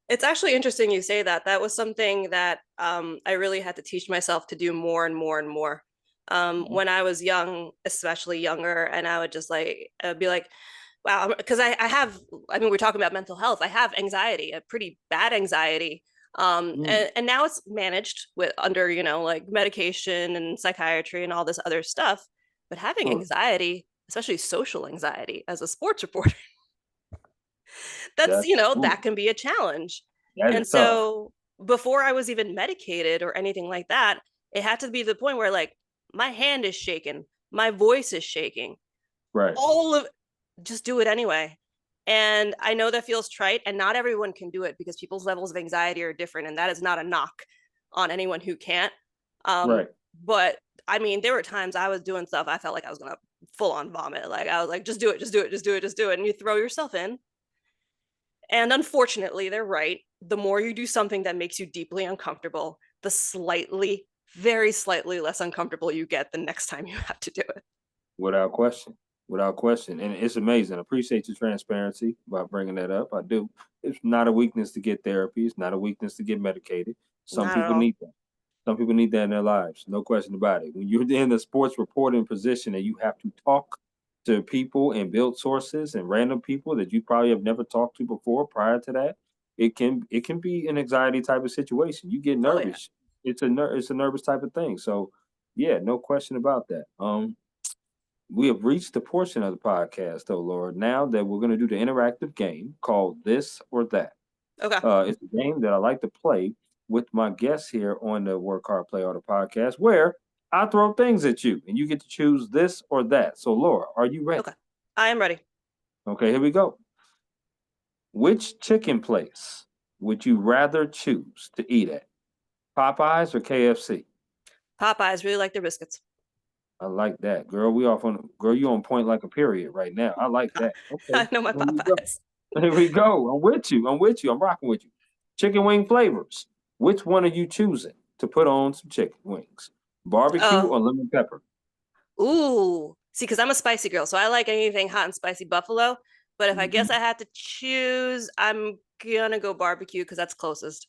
It's actually interesting you say that. That was something that I really had to teach myself to do more and more and more. Mhm. When I was young, especially younger, and I would just I'd be like, wow, because I have, I mean, we're talking about mental health. I have anxiety, a pretty bad anxiety. Mm, And now it's managed with under, like medication and psychiatry and all this other stuff. But having sure. anxiety, especially social anxiety as a sports reporter, that's, That's that ooh, can be a challenge. that is And tough. so before I was even medicated or anything like that, it had to be the point where like my hand is shaking, my voice is shaking, Right. all of just do it anyway. And I know that feels trite, and not everyone can do it because people's levels of anxiety are different. And that is not a knock on anyone who can't. Um, Right. but I mean, there were times I was doing stuff I felt like I was gonna full on vomit. Like I was like, just do it, just do it, just do it, just do it. And you throw yourself in. And unfortunately, they're right. The more you do something that makes you deeply uncomfortable, the slightly, very slightly less uncomfortable you get the next time you have to do it. Without question. Without question. And it's amazing. I appreciate your transparency by bringing that up. I do. It's not a weakness to get therapy. It's not a weakness to get medicated. Some Not at people all. need that. Some people need that in their lives. No question about it. When you're in the sports reporting position and you have to talk to people and build sources and random people that you probably have never talked to before prior to that, it can be an anxiety type of situation. You get Oh yeah. nervous. It's a nervous type of thing. So yeah, no question about that. We have reached the portion of the podcast, though, Laura, now that we're going to do the interactive game called This or That. Okay. It's a game that I like to play with my guests here on the Work Hard, Play Harder podcast, where I throw things at you and you get to choose this or that. So, Laura, are you ready? Okay. I am ready. Okay, here we go. Which chicken place would you rather choose to eat at? Popeyes or KFC? Popeyes really like their biscuits. I like that, girl. We off on girl. You on point like a period right now. I like that. Okay, I know my here we go. Popeyes. Here we go. I'm with you. I'm with you. I'm rocking with you. Chicken wing flavors. Which one are you choosing to put on some chicken wings? Barbecue Oh, or lemon pepper? ooh. See, because I'm a spicy girl, so I like anything hot and spicy buffalo. But if I guess I Mhm. had to choose, I'm gonna go barbecue because that's closest.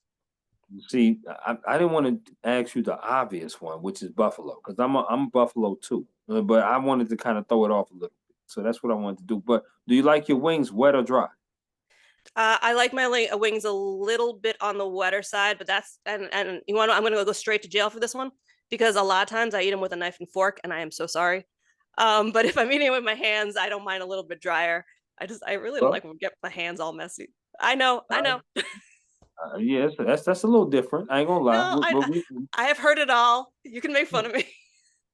See, I didn't want to ask you the obvious one, which is buffalo, because I'm buffalo too. But I wanted to kind of throw it off a little bit, so that's what I wanted to do. But do you like your wings wet or dry? I like my wings a little bit on the wetter side, but that's and you want I'm gonna go straight to jail for this one. because a lot of times I eat them with a knife and fork, and I am so sorry. But if I'm eating it with my hands, I don't mind a little bit drier. I really don't Well, like when I get my hands all messy. I know, I know. yeah, that's a little different. I ain't gonna lie. No, I have heard it all. You can make fun of me.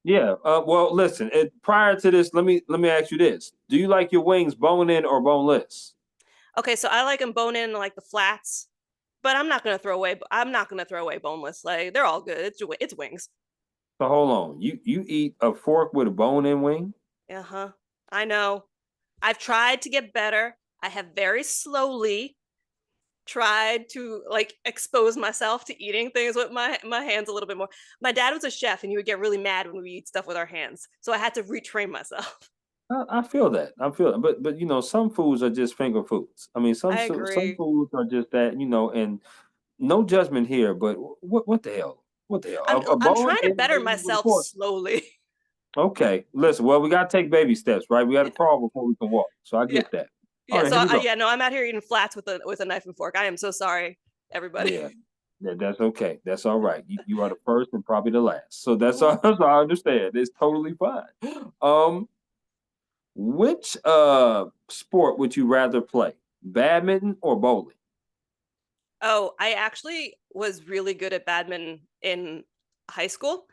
Yeah. Well, listen. Prior to this, let me ask you this: do you like your wings bone in or boneless? Okay, so I like them bone in like the flats, but I'm not gonna throw away. I'm not gonna throw away boneless. Like they're all good. It's wings. So hold on. You eat a fork with a bone in wing? Uh huh. I know. I've tried to get better. I have very slowly tried to like expose myself to eating things with my hands a little bit more. My dad was a chef and he would get really mad when we eat stuff with our hands. So I had to retrain myself. I feel that. I feel it. But some foods are just finger foods. I mean, I some agree. foods are just that. And no judgment here. But what the hell? What the hell? I'm A I'm bone trying to in better wing with a myself fork? slowly. Okay. Listen. Well, we gotta take baby steps, right? We gotta crawl before we can walk. So I Yeah. get that. All Yeah, right. so Here we go. yeah, no, I'm out here eating flats with a knife and fork. I am so sorry, everybody. Yeah. That's okay. That's all right. You are the first and probably the last. So that's all, that's all I understand. It's totally fine. Um, which sport would you rather play? Badminton or bowling? Oh, I actually was really good at badminton in high school.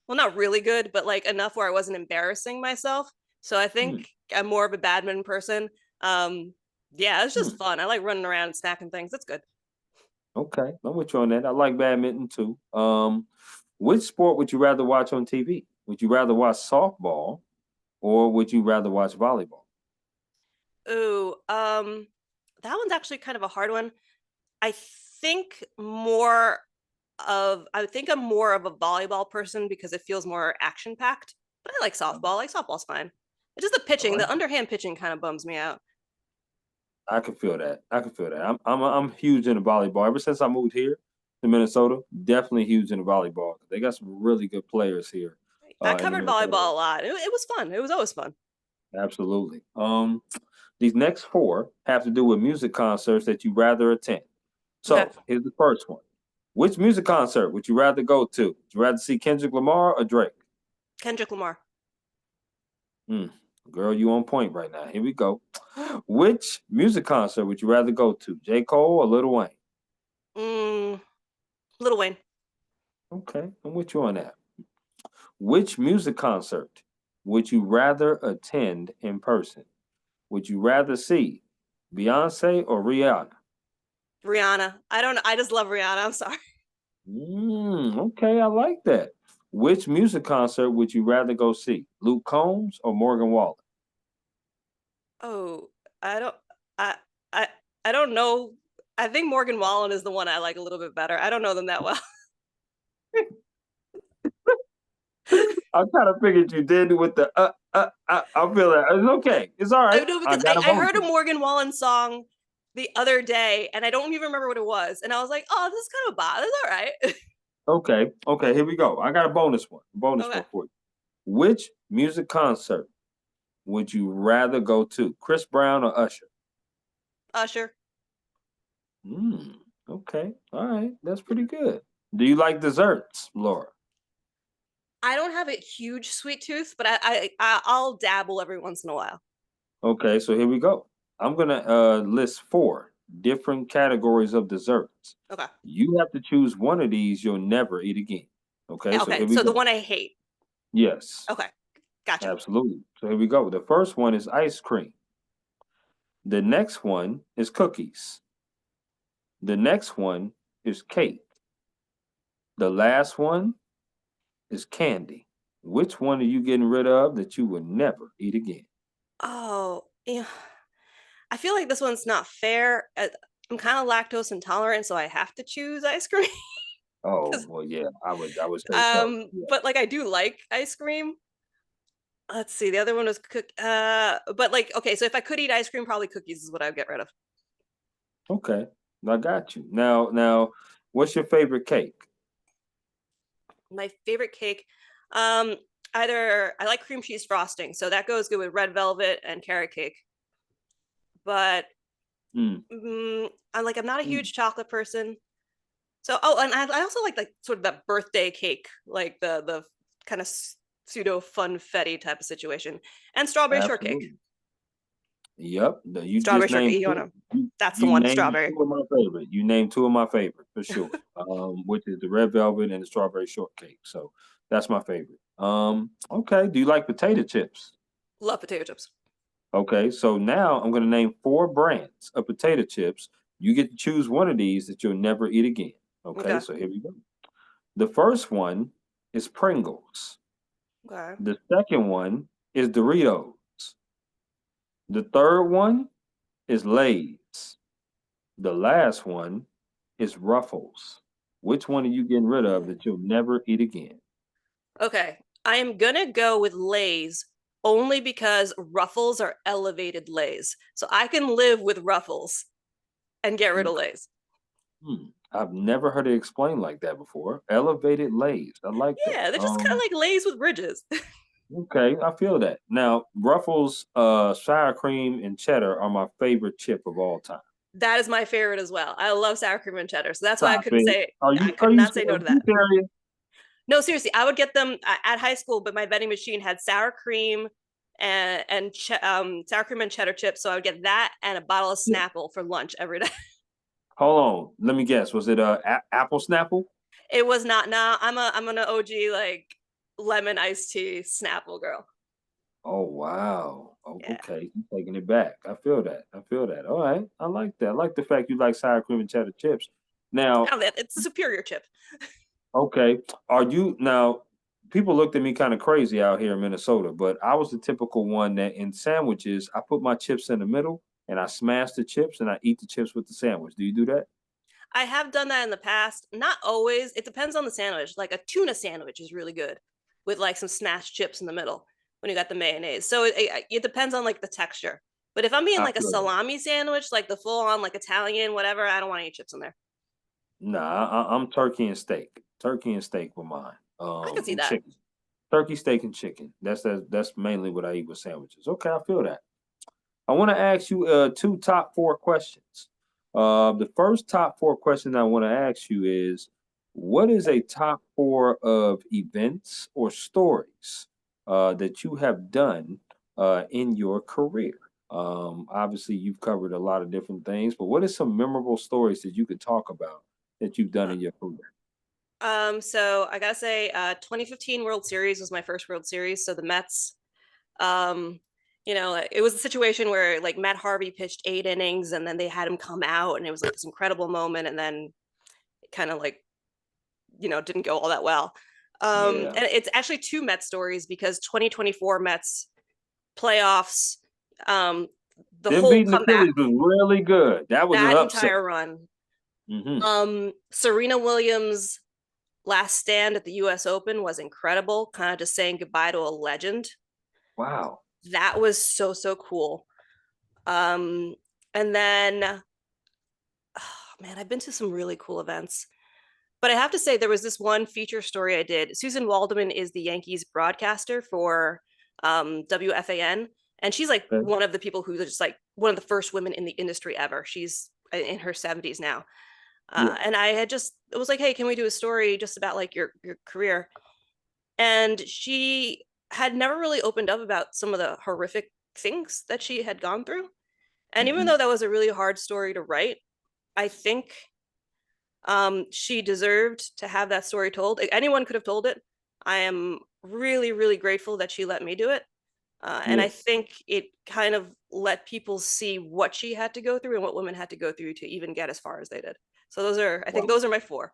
Well, not really good, but like enough where I wasn't embarrassing myself. So I Hmm, think I'm more of a badminton person. Um, yeah, it's just hmm. fun. I like running around and smacking things. That's good. Okay, I'm with you on that. I like badminton too. Which sport would you rather watch on TV? Would you rather watch softball or would you rather watch volleyball? Ooh, that one's actually kind of a hard one. I think more I think I'm more of a volleyball person because it feels more action packed. But I like softball. Like softball's fine. It's just the All pitching, right. the underhand pitching kind of bums me out. I can feel that. I can feel that. I'm huge into volleyball. Ever since I moved here to Minnesota, definitely huge into volleyball. They got some really good players here I in the covered Minnesota volleyball area. a lot. It was fun. It was always fun. Absolutely. These next four have to do with music concerts that you rather attend. Okay. So here's the first one. Which music concert would you rather go to? Would you rather see Kendrick Lamar or Drake? Kendrick Lamar. Hmm. Girl, you on point right now. Here we go. Which music concert would you rather go to? J. Cole or Lil Wayne? Mm, Little Wayne. Okay, I'm with you on that. Which music concert would you rather attend in person? Would you rather see Beyonce or Rihanna? Rihanna. I don't know. I just love Rihanna. I'm sorry. Okay, I like that. Which music concert would you rather go see? Luke Combs or Morgan Wallen? Oh, I don't I I I don't know. I think Morgan Wallen is the one I like a little bit better. I don't know them that well. I kind of figured you did with the I feel that it's okay. It's all I right. know I because got a I bonus heard a one. Morgan Wallen song the other day and I don't even remember what it was. And I was like, oh, this is kind of a bop. That's all right. Okay, here we go. I got a bonus one. Bonus Okay. one for you. Which music concert would you rather go to? Chris Brown or Usher? Usher. Mm, okay. All right. That's pretty good. Do you like desserts, Laura? I don't have a huge sweet tooth, but I'll dabble every once in a while. Okay, so here we go. I'm gonna list four different categories of desserts. Okay. You have to choose one of these you'll never eat again. Okay, so Okay. here we So the go. one I hate. Yes, Okay. Gotcha. absolutely. So here we go. The first one is ice cream. The next one is cookies. The next one is cake. The last one is candy. Which one are you getting rid of that you will never eat again? Oh, yeah. I feel like this one's not fair. I'm kind of lactose intolerant, so I have to choose ice cream. Oh, 'Cause, well, yeah, I would say so. Yeah. but like I do like ice cream. Let's see. The other one was but like okay, so if I could eat ice cream, probably cookies is what I'd get rid of. Okay, I got you. Now, what's your favorite cake? My favorite cake, um, either I like cream cheese frosting, so that goes good with red velvet and carrot cake. But Mm, I'm not a mm. huge chocolate person. So, oh, and I also like sort of that birthday cake, like the kind of pseudo funfetti type of situation, and strawberry shortcake. Absolutely. Yep. You Strawberry just shortcake. named You two. wanna? That's the You one. named Strawberry. two of my favorite. You named two of my favorite for sure. Which is the red velvet and the strawberry shortcake. So that's my favorite. Okay. Do you like potato chips? Love potato chips. Okay. So now I'm gonna name four brands of potato chips. You get to choose one of these that you'll never eat again. Okay. Okay. So here we go. The first one is Pringles. Okay. The second one is Doritos. The third one is Lay's. The last one is Ruffles. Which one are you getting rid of that you'll never eat again? Okay. I am gonna go with Lay's only because Ruffles are elevated Lay's. So I can live with Ruffles and get rid of Lay's. I've never heard it explained like that before. Elevated Lay's. I like that. Yeah, they're just kind of like Lay's with bridges. Okay, I feel that. Now, Ruffles, sour cream and cheddar are my favorite chip of all time. That is my favorite as well. I love sour cream and cheddar. So that's why Stop it. I Are could you not say no to that. serious? No, seriously, I would get them at high school, but my vending machine had sour cream and sour cream and cheddar chips. So I would get that and a bottle of Yeah. Snapple for lunch every day. Hold on. Let me guess. Was it apple Snapple? It was not. Nah, I'm an OG like lemon iced tea Snapple girl. Oh wow. Oh, Yeah, okay. You taking it back. I feel that. I feel that. All right. I like that. I like the fact you like sour cream and cheddar chips. Now, no, it's a superior chip. okay. Are you now people looked at me kind of crazy out here in Minnesota, but I was the typical one that in sandwiches, I put my chips in the middle and I smash the chips and I eat the chips with the sandwich. Do you do that? I have done that in the past. Not always. It depends on the sandwich. Like a tuna sandwich is really good with like some smashed chips in the middle when you got the mayonnaise. So it depends on like the texture. But if I'm being I like a feel that. salami sandwich, like the full on like Italian, whatever, I don't want any chips in there. Nah, I'm turkey and steak. Turkey and steak with mine. I can see And that. chicken. Turkey, steak, and chicken. That's mainly what I eat with sandwiches. Okay, I feel that. I want to ask you two top four questions. The first top four question I want to ask you is, what is a top four of events or stories that you have done in your career? Obviously, you've covered a lot of different things, but what are some memorable stories that you could talk about that you've done in your career? So I gotta say, 2015 World Series was my first World Series. So the Mets, um, it was a situation where like Matt Harvey pitched 8 innings and then they had him come out and it was like this incredible moment and then it kind of like, didn't go all that well. Yeah, And it's actually two Mets stories because 2024 Mets playoffs, um, the them whole beating the comeback, Phillies was really good. That was an that upset. entire run. Hmm. Serena Williams' last stand at the US Open was incredible, kind of just saying goodbye to a legend. Wow. That was so, so cool. Um, and then, oh, man, I've been to some really cool events. But I have to say, there was this one feature story I did. Susan Waldman is the Yankees broadcaster for WFAN. And she's like Okay. one of the people who's just like one of the first women in the industry ever. She's in her 70s now. Yeah. And I had just, it was like, hey, can we do a story just about like your career? And she had never really opened up about some of the horrific things that she had gone through. And even Hmm. though that was a really hard story to write, I think she deserved to have that story told. Anyone could have told it. I am really, really grateful that she let me do it. And Yeah. I think it kind of let people see what she had to go through and what women had to go through to even get as far as they did. So I think Wow. those are my four.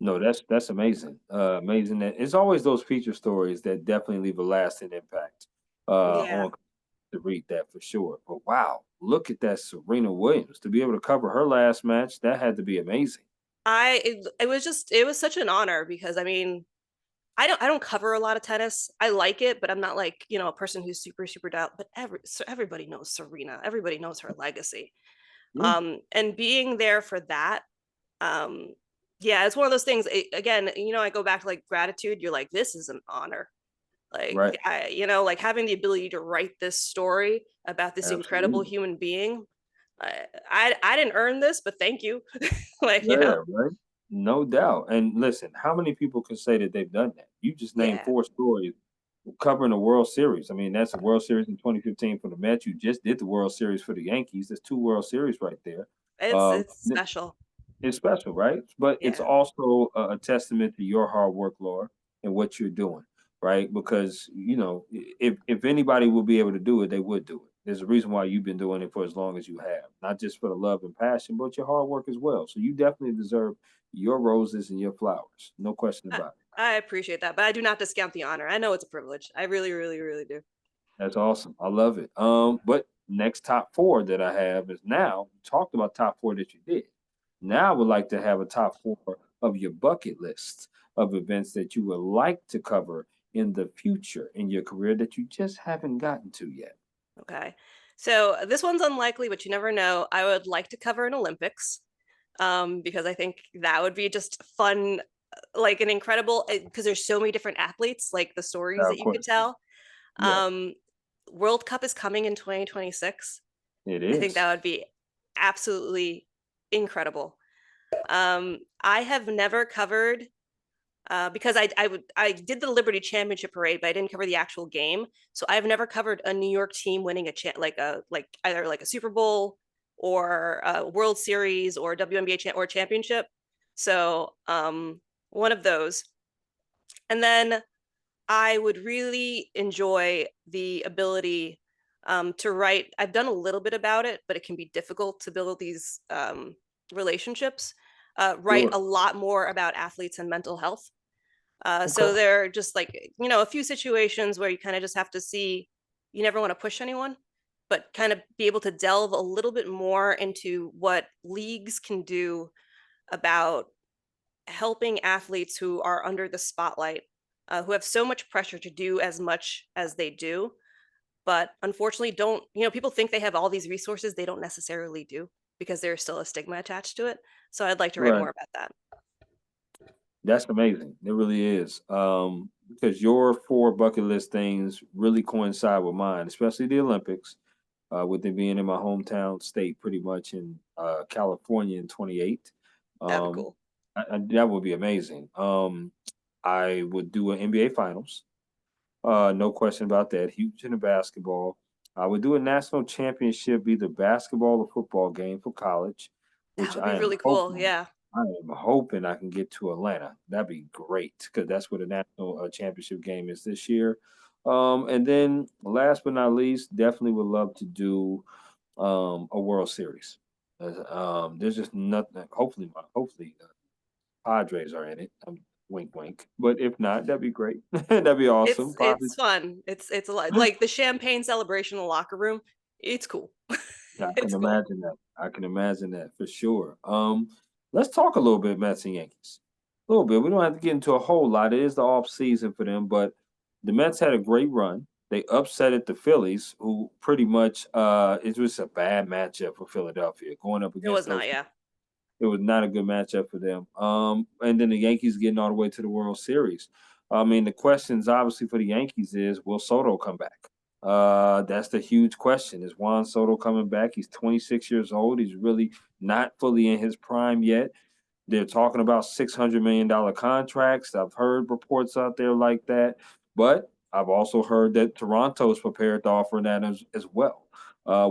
No, that's amazing. Amazing that it's always those feature stories that definitely leave a lasting impact Yeah. on to read that for sure. But wow, look at that Serena Williams to be able to cover her last match. That had to be amazing. It was such an honor because I mean, I don't cover a lot of tennis. I like it, but I'm not like, a person who's super, super dialed. But everybody knows Serena. Everybody knows her legacy. Yeah. And being there for that, um, yeah, it's one of those things. Again, I go back to like gratitude. You're like, this is an honor. Like Right. like having the ability to write this story about this incredible Absolutely. human being. I didn't earn this, but thank you. Like, Yeah, right. No doubt. And listen, how many people can say that they've done that? You just named yeah, 4 stories covering the World Series. I mean, that's the World Series in 2015 for the Mets. You just did the World Series for the Yankees. There's 2 World Series right there. Um, it's special. it's special, right? But it's Yeah. also a testament to your hard work, Laura, and what you're doing, right? Because if anybody would be able to do it, they would do it. There's a reason why you've been doing it for as long as you have, not just for the love and passion, but your hard work as well. So you definitely deserve your roses and your flowers, no question I, about it. I appreciate that, but I do not discount the honor. I know it's a privilege. I really, really, really do. That's awesome. I love it. But next top four that I have is now we talked about top four that you did. Now I would like to have a top four of your bucket list of events that you would like to cover in the future in your career that you just haven't gotten to yet. Okay. So this one's unlikely, but you never know. I would like to cover an Olympics, because I think that would be just fun, like an incredible, because there's so many different athletes, like the stories Of that you could course. tell. Yes, Um, World Cup is coming in 2026. it I think is. that would be absolutely incredible. I have never covered, because I did the Liberty Championship parade, but I didn't cover the actual game. So I've never covered a New York team winning like either like a Super Bowl or a World Series or WNBA or championship. So one of those. And then I would really enjoy the ability to write. I've done a little bit about it, but it can be difficult to build these relationships. Write Sure. a lot more about athletes and mental health. Okay. So there are just like, a few situations where you kind of just have to see, you never want to push anyone, but kind of be able to delve a little bit more into what leagues can do about helping athletes who are under the spotlight, who have so much pressure to do as much as they do, but unfortunately don't, people think they have all these resources. They don't necessarily do because there's still a stigma attached to it. So I'd like to write Right. more about that. That's amazing. It really is. Because your four bucket list things really coincide with mine, especially the Olympics, with it being in my hometown state, pretty much in California in 28. That'd be Um, cool. that would be amazing. I would do an NBA Finals. No question about that. Huge into basketball. I would do a national championship, either basketball or football game for college, That which would be really cool. Yeah. I am hoping I can get to Atlanta. That'd be great because that's where the national championship game is this year. And then last but not least, definitely would love to do a World Series. There's just nothing. Hopefully, Padres are in it. Wink, wink. But if not, that'd be great. That'd be awesome. It's fun. It's a lot, like the champagne celebration in the locker room. It's cool. I can It's cool. imagine that. I can imagine that for sure. Let's talk a little bit Mets and Yankees. A little bit. We don't have to get into a whole lot. It is the off season for them, but the Mets had a great run. They upsetted the Phillies, who pretty much it was a bad matchup for Philadelphia going up It against was those. not, yeah. It was not a good matchup for them. And then the Yankees getting all the way to the World Series. I mean, the questions obviously for the Yankees is, will Soto come back? That's the huge question. Is Juan Soto coming back? He's 26 years old. He's really not fully in his prime yet. They're talking about $600 million contracts. I've heard reports out there like that, but I've also heard that Toronto is prepared to offer that as well.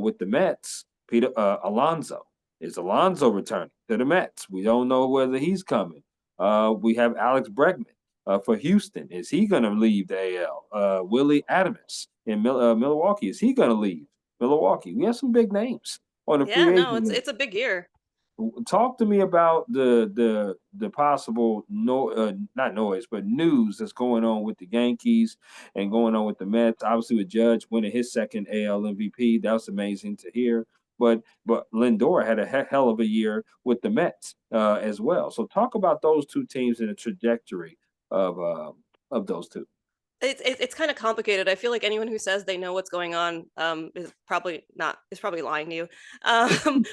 With the Mets, Peter Alonso is Alonso returning to the Mets? We don't know whether he's coming. We have Alex Bregman for Houston. Is he going to leave the AL? Willie Adams in Milwaukee. Is he going to leave Milwaukee? We have some big names on the Yeah, free no, agent list. it's a big year. Talk to me about the possible no not noise but news that's going on with the Yankees and going on with the Mets. Obviously, with Judge winning his second AL MVP, that was amazing to hear. But Lindor had a hell of a year with the Mets as well. So talk about those two teams and the trajectory of uh, of those two. It's kind of complicated. I feel like anyone who says they know what's going on is probably lying to you.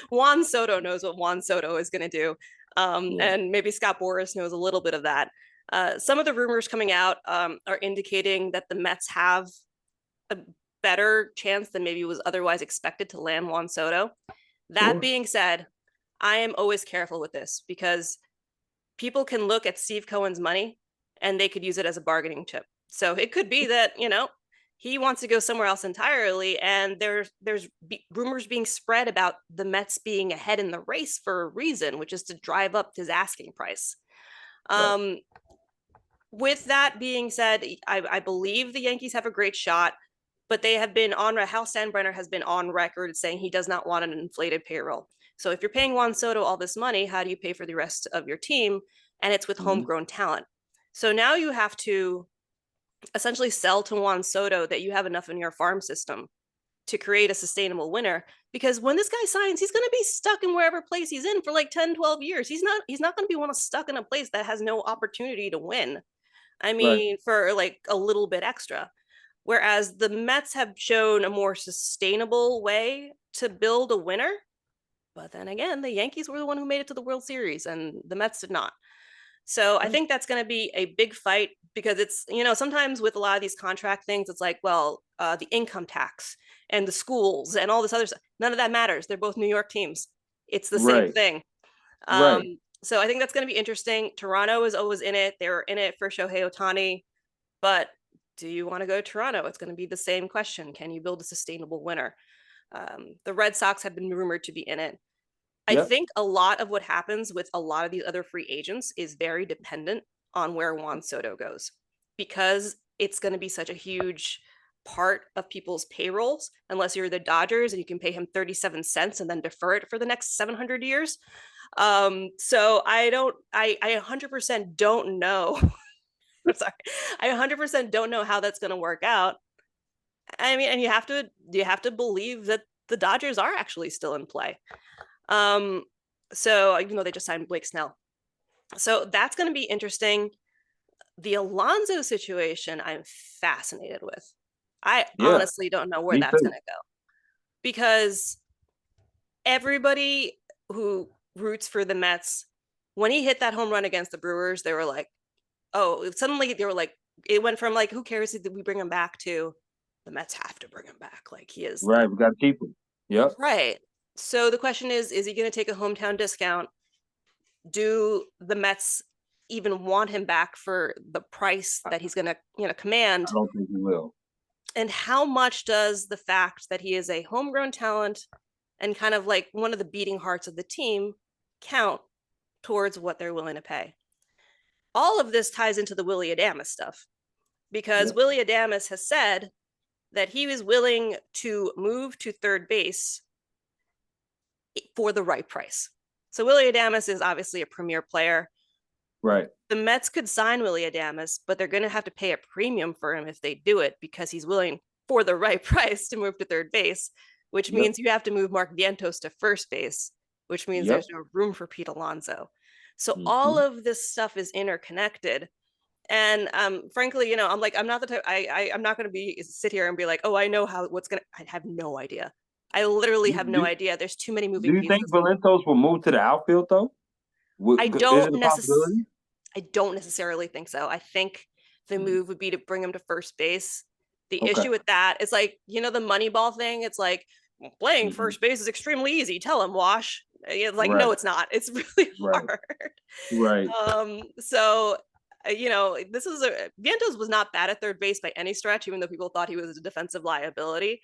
Juan Soto knows what Juan Soto is going to do, Yeah. and maybe Scott Boras knows a little bit of that. Some of the rumors coming out are indicating that the Mets have a better chance than maybe was otherwise expected to land Juan Soto. That Sure. being said, I am always careful with this because people can look at Steve Cohen's money and they could use it as a bargaining chip. So it could be that, he wants to go somewhere else entirely, and there's rumors being spread about the Mets being ahead in the race for a reason, which is to drive up his asking price. Right. Um, with that being said, I believe the Yankees have a great shot, but they have been on. Hal Sandbrenner has been on record saying he does not want an inflated payroll. So if you're paying Juan Soto all this money, how do you pay for the rest of your team? And it's with Mm-hmm. homegrown talent. So now you have to essentially sell to Juan Soto that you have enough in your farm system to create a sustainable winner, because when this guy signs, he's going to be stuck in wherever place he's in for like 10, 12 years. He's not going to be stuck in a place that has no opportunity to win. I Right. mean, for like a little bit extra. Whereas the Mets have shown a more sustainable way to build a winner. But then again, the Yankees were the one who made it to the World Series and the Mets did not. So I think that's going to be a big fight, because it's, sometimes with a lot of these contract things, it's like, well, the income tax and the schools and all this other stuff, none of that matters. They're both New York teams. It's the same Right. thing. Um, Right. so I think that's going to be interesting. Toronto is always in it. They were in it for Shohei Ohtani, but do you want to go to Toronto? It's going to be the same question. Can you build a sustainable winner? The Red Sox have been rumored to be in it. I Yep. think a lot of what happens with a lot of these other free agents is very dependent on where Juan Soto goes, because it's going to be such a huge part of people's payrolls, unless you're the Dodgers and you can pay him 37 cents and then defer it for the next 700 years. So I 100% don't know. I'm sorry. I 100% don't know how that's going to work out. I mean, and you have to believe that the Dodgers are actually still in play. Um, so even though they just signed Blake Snell. So that's going to be interesting. The Alonso situation, I'm fascinated with. I Yeah. honestly don't know where Me that's too. going to go, because everybody who roots for the Mets, when he hit that home run against the Brewers, they were like, oh, suddenly they were like, it went from like, who cares if we bring him back, to the Mets have to bring him back. Like, he is Right. We got to keep him. Yep. right. So the question is he going to take a hometown discount? Do the Mets even want him back for the price I, that he's going to, I command? don't think he will. And how much does the fact that he is a homegrown talent and kind of like one of the beating hearts of the team count towards what they're willing to pay? All of this ties into the Willie Adames stuff, because Yep. Willie Adames has said that he was willing to move to third base for the right price. So Willie Adames is obviously a premier player. Right. The Mets could sign Willie Adames, but they're going to have to pay a premium for him if they do it, because he's willing for the right price to move to third base, which Yep. means you have to move Mark Vientos to first base, which means Yep. there's no room for Pete Alonso. So all Mm-hmm. of this stuff is interconnected. And frankly, I'm like, I'm not the type. I'm not going to be sit here and be like, oh, I know how what's gonna. I have no idea. I literally have no Do, idea. There's too many do moving you think pieces. Valentos will move to the outfield though? I Is don't it a necess- possibility? I don't necessarily think so. I think the Mm. move would be to bring him to first base. The Okay. issue with that is like, the Moneyball thing. It's like, playing Hmm. first base is extremely easy. Tell him, Wash. It's like, no, Right. it's not. It's really Right. hard. Right. So this is Vientos was not bad at third base by any stretch, even though people thought he was a defensive liability.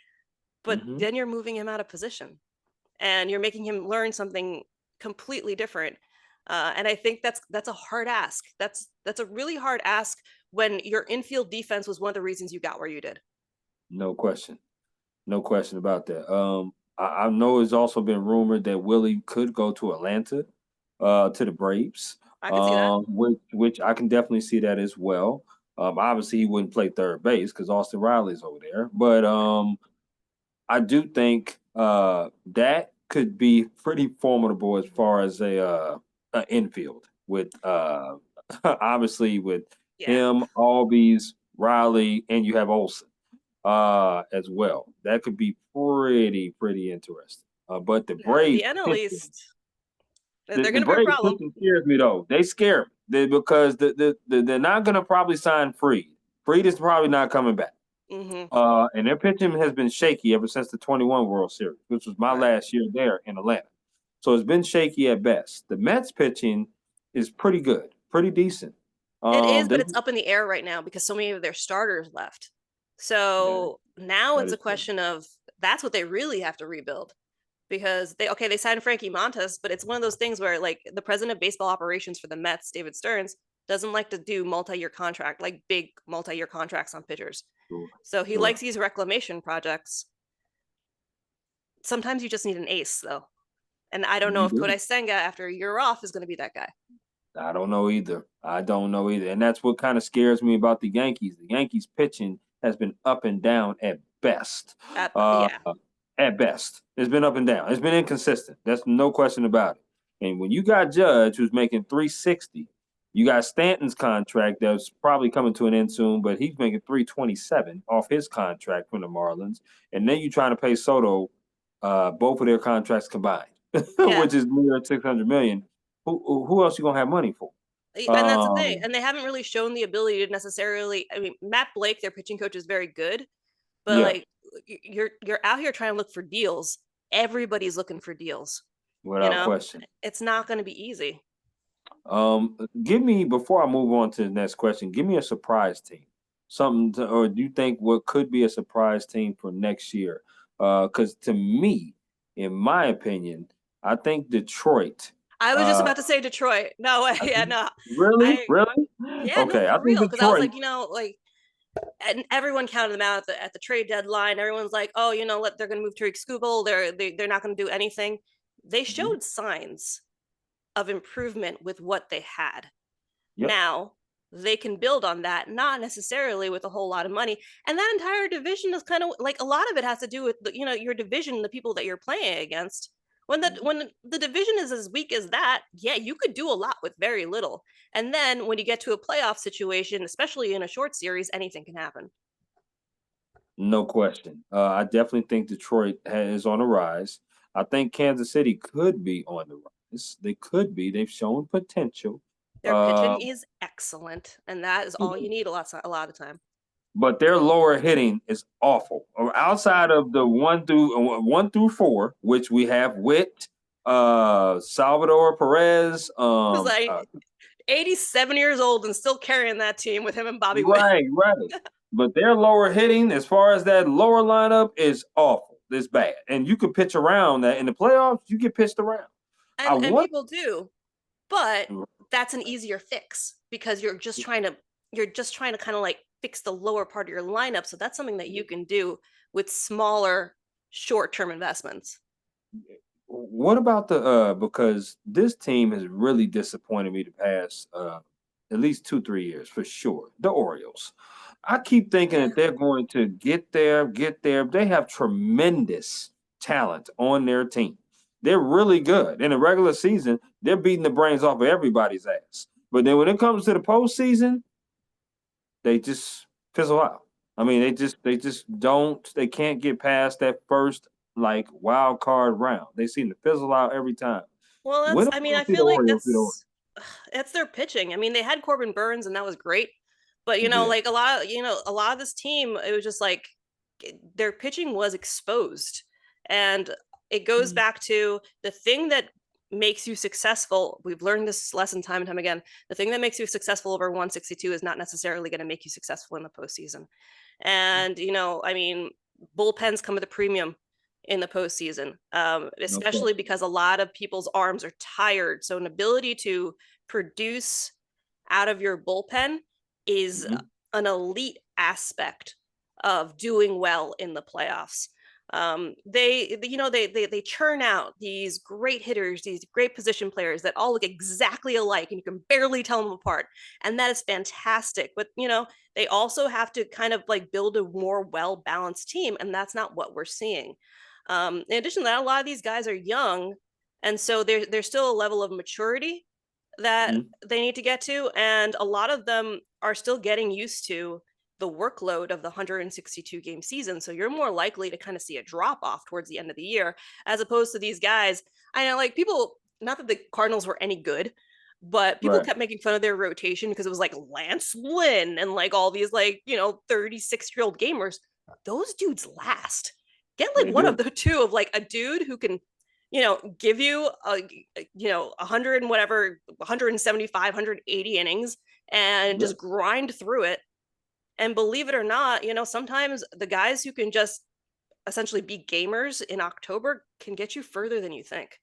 But Hmm. then you're moving him out of position and you're making him learn something completely different. And I think that's a hard ask. That's a really hard ask when your infield defense was one of the reasons you got where you did. No question. No question about that. I know it's also been rumored that Willie could go to Atlanta, to the Braves, I could see that. which I can definitely see that as well. Obviously he wouldn't play third base because Austin Riley's over there, but I do think that could be pretty formidable as far as a infield with obviously with Yeah. him, Albies, Riley, and you have Olsen as well. That could be pretty interesting. But the Yeah. The Braves NL pitching, East, they're the going to be a Braves problem. pitching scares me though. They scare me because they're not going to probably sign Freed. Freed is probably not coming back. Mm-hmm. And their pitching has been shaky ever since the 21 World Series, which was my Right. last year there in Atlanta. So it's been shaky at best. The Mets pitching is pretty good, pretty decent. It is, but They, it's up in the air right now because so many of their starters left. So now that it's is a true. question of that's what they really have to rebuild because they signed Frankie Montas, but it's one of those things where like the president of baseball operations for the Mets, David Stearns, doesn't like to do multi-year contract, like big multi-year contracts on pitchers. Sure, So he likes sure. these reclamation projects. Sometimes you just need an ace though. And I don't know You if Kodai do. Senga after a year off is going to be that guy. I don't know either. I don't know either. And that's what kind of scares me about the Yankees. The Yankees pitching has been up and down at best. Uh, Yeah. at best. It's been up and down. It's been inconsistent. That's no question about it. And when you got Judge, who's making 360, you got Stanton's contract that's probably coming to an end soon, but he's making 327 off his contract from the Marlins. And then you're trying to pay Soto both of their contracts combined, Yeah. which is near 600 million. Who else you gonna have money for? And that's the thing. Um, And they haven't really shown the ability to necessarily. I mean, Matt Blake, their pitching coach, is very good, but yeah, like you're out here trying to look for deals. Everybody's looking for deals. You without know, question. it's not going to be easy. Give me before I move on to the next question. Give me a surprise team, or do you think what could be a surprise team for next year? Because to me, in my opinion, I think Detroit. I was just Uh, about to say Detroit. No, yeah, no, really, I really, yeah, no, okay. I for think real. Because I was Detroit. like, like, and everyone counted them out at the trade deadline. Everyone's like, oh, they're going to move Tariq Skubal. They're not going to do anything. They Mhm. showed signs of improvement with what they had. Yep. Now they can build on that, not necessarily with a whole lot of money. And that entire division is kind of like a lot of it has to do with your division, the people that you're playing against. When the division is as weak as that, yeah, you could do a lot with very little. And then when you get to a playoff situation, especially in a short series, anything can happen. No question. I definitely think Detroit is on the rise. I think Kansas City could be on the rise. They could be. They've shown potential. Their pitching Uh, is excellent, and that is all you need a lot of the time. but their lower hitting is awful. Outside of the one through four, which we have Witt, Salvador Perez, Because like 87 years old and still carrying that team with him and Bobby Witt. right, right. But their lower hitting, as far as that lower lineup, is awful. It's bad, and you can pitch around that in the playoffs. You get pitched around. I And want. people do, but that's an easier fix because you're just trying to kind of like fix the lower part of your lineup. So that's something that you can do with smaller short-term investments. What about the because this team has really disappointed me the past at least 2, 3 years for sure. The Orioles. I keep thinking Yeah. that they're going to get there, get there. They have tremendous talent on their team. They're really good. In the regular season, they're beating the brains off of everybody's ass. But then when it comes to the postseason, they just fizzle out. I mean, they can't get past that first like wild card round. They seem to fizzle out every time. Well, When that's are I we mean, gonna I see the feel like Orioles do that's their pitching. I mean, they had Corbin Burns and that was great. But the Orioles? like a lot of this team, it was just like their pitching was exposed. And it Yeah. goes back to the thing that makes you successful. We've learned this lesson time and time again. The thing that makes you successful over 162 is not necessarily going to make you successful in the postseason. And, I mean, bullpens come at a premium in the postseason, No especially question. because a lot of people's arms are tired. So, an ability to produce out of your bullpen is Mhm. an elite aspect of doing well in the playoffs. They churn out these great hitters, these great position players that all look exactly alike, and you can barely tell them apart, and that is fantastic. But they also have to kind of like build a more well balanced team, and that's not what we're seeing. In addition to that, a lot of these guys are young, and so there's still a level of maturity that Mhm. they need to get to, and a lot of them are still getting used to the workload of the 162 game season. So you're more likely to kind of see a drop off towards the end of the year, as opposed to these guys. I know, like people, not that the Cardinals were any good, but people Right. kept making fun of their rotation because it was like Lance Lynn and like all these like, 36-year-old gamers. Those dudes last. Get like They one of do. the two of like a dude who can, give you 100 and whatever, 175, 180 innings and Yeah. just grind through it. And believe it or not, sometimes the guys who can just essentially be gamers in October can get you further than you think.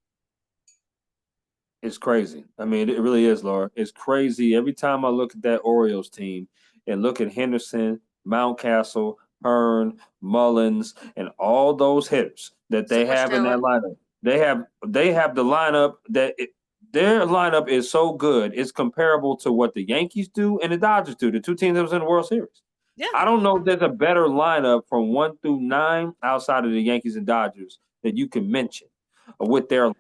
It's crazy. I mean, it really is, Laura. It's crazy. Every time I look at that Orioles team and look at Henderson, Mountcastle, Hearn, Mullins, and all those hitters that So they much have in that talent. lineup, they have the lineup their lineup is so good. It's comparable to what the Yankees do and the Dodgers do, the two teams that was in the World Series. Yeah. I don't know if there's a better lineup from 1 through 9 outside of the Yankees and Dodgers that you can mention with their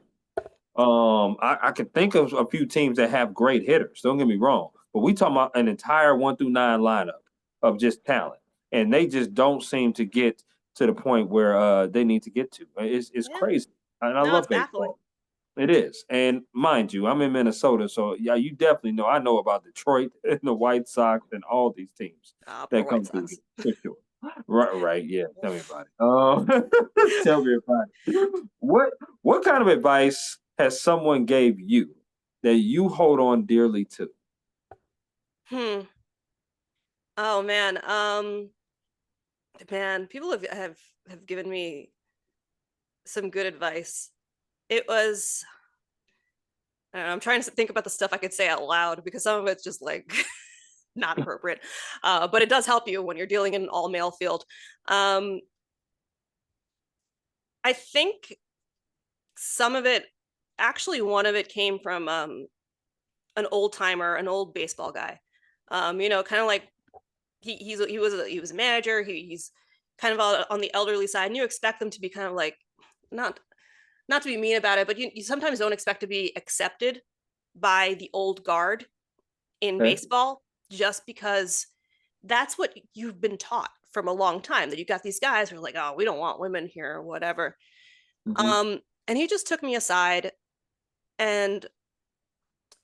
I can think of a few teams that have great hitters. Don't get me wrong, but we talking about an entire 1 through 9 lineup of just talent, and they just don't seem to get to the point where they need to get to. It's Yeah. crazy, and I No, it's love baffling. baseball. It is, and mind you, I'm in Minnesota, so yeah, you definitely know. I know about Detroit and the White Sox and all these teams Poor that White come through Sox. here for sure. Right, right, yeah. Tell me about it. Tell me about it. What kind of advice has someone gave you that you hold on dearly to? Hmm. Oh man. Man, people have given me some good advice. It was I don't know, I'm trying to think about the stuff I could say out loud because some of it's just like not appropriate. But it does help you when you're dealing in an all male field. Um, I think some of it, actually, one of it came from an old timer, an old baseball guy. Kind of like he was a manager. He's kind of on the elderly side, and you expect them to be kind of like not not to be mean about it, but you sometimes don't expect to be accepted by the old guard in Okay. baseball just because that's what you've been taught from a long time, that you got these guys who are like, oh, we don't want women here or whatever. Hmm. And he just took me aside and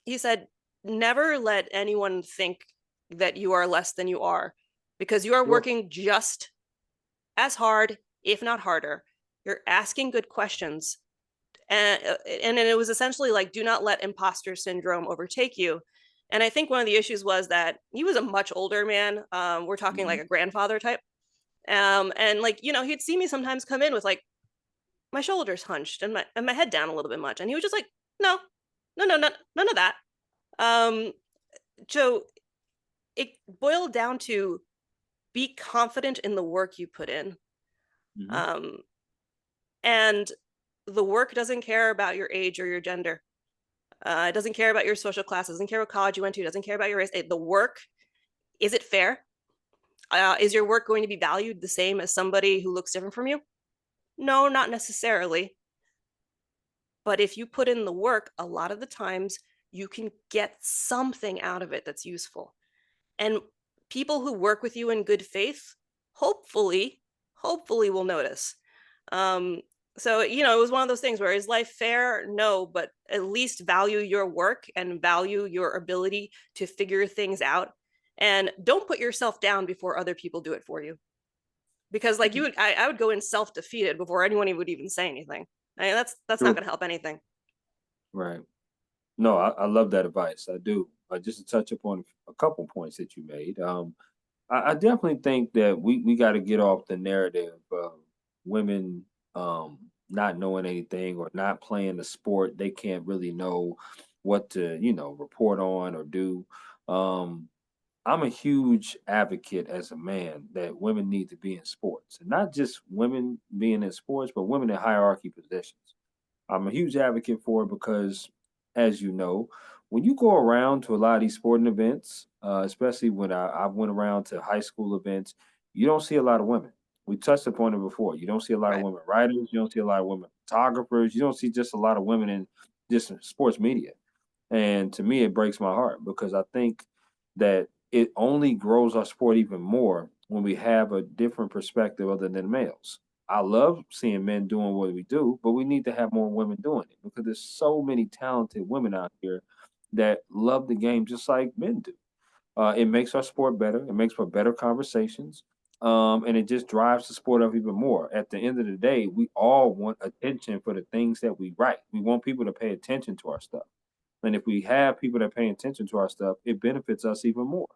he said, never let anyone think that you are less than you are, because you are Sure. working just as hard, if not harder. You're asking good questions. And it was essentially like, do not let imposter syndrome overtake you. And I think one of the issues was that he was a much older man. We're talking Hmm. like a grandfather type. And like, he'd see me sometimes come in with like my shoulders hunched and my head down a little bit much. And he was just like, no, no, no, no, none of that. Um, so it boiled down to be confident in the work you put in. Hmm. Um, and the work doesn't care about your age or your gender. It doesn't care about your social class. It doesn't care what college you went to. It doesn't care about your race. The work, is it fair? Is your work going to be valued the same as somebody who looks different from you? No, not necessarily. But if you put in the work, a lot of the times you can get something out of it that's useful. And people who work with you in good faith, hopefully, hopefully will notice. Um, so, it was one of those things where, is life fair? No, but at least value your work and value your ability to figure things out. And don't put yourself down before other people do it for you. Because like I would go in self-defeated before anyone would even say anything. I mean, that's not True. gonna help anything. Right. No, I love that advice. I do. Just to touch upon a couple points that you made. I definitely think that we got to get off the narrative of women not knowing anything or not playing the sport. They can't really know what to, report on or do. Um, I'm a huge advocate as a man that women need to be in sports, and not just women being in sports, but women in hierarchy positions. I'm a huge advocate for it because, as you know, when you go around to a lot of these sporting events, especially when I went around to high school events, you don't see a lot of women. We touched upon it before. You don't see a lot of Right. women writers. You don't see a lot of women photographers. You don't see just a lot of women in just sports media. And to me, it breaks my heart because I think that it only grows our sport even more when we have a different perspective other than males. I love seeing men doing what we do, but we need to have more women doing it because there's so many talented women out here that love the game just like men do. It makes our sport better. It makes for better conversations. And it just drives the sport up even more. At the end of the day, we all want attention for the things that we write. We want people to pay attention to our stuff. And if we have people that pay attention to our stuff, it benefits us even more,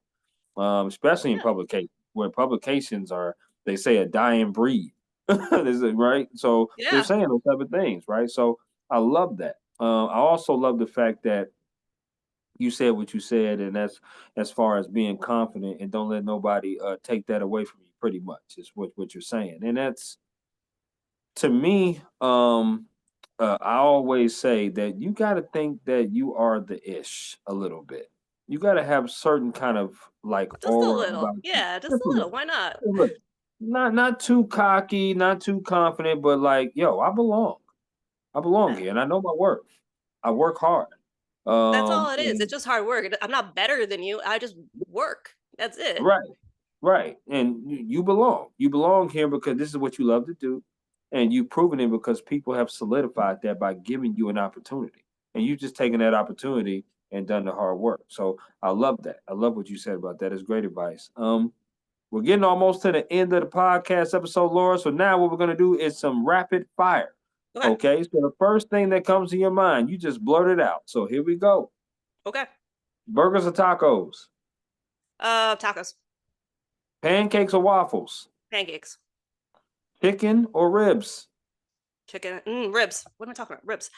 especially in Yeah. publication, where publications are, they say, a dying breed. Right? So they're Yeah. saying those type of things, right? So I love that. I also love the fact that you said what you said, and that's as far as being confident and don't let nobody take that away from you. Pretty much is what you're saying, and that's to me. I always say that you got to think that you are the ish a little bit. You got to have certain kind of like Just a aura little. about you. Yeah, just Just a a little. little. Why not? Just a little. Not too cocky, not too confident, but like, yo, I belong. I belong Yeah. here, and I know my worth. I work hard. That's all it is. And It's just hard work. I'm not better than you. I just work. That's it. right. Right. And you belong. You belong here because this is what you love to do. And you've proven it because people have solidified that by giving you an opportunity. And you've just taken that opportunity and done the hard work. So I love that. I love what you said about that. It's great advice. We're getting almost to the end of the podcast episode, Laura. So now what we're gonna do is some rapid fire. Okay. Okay. So the first thing that comes to your mind, you just blurt it out. So here we go. Okay. Burgers or tacos? Tacos. Pancakes or waffles? Pancakes. Chicken or ribs? Chicken. Ribs. What am I talking about? Ribs.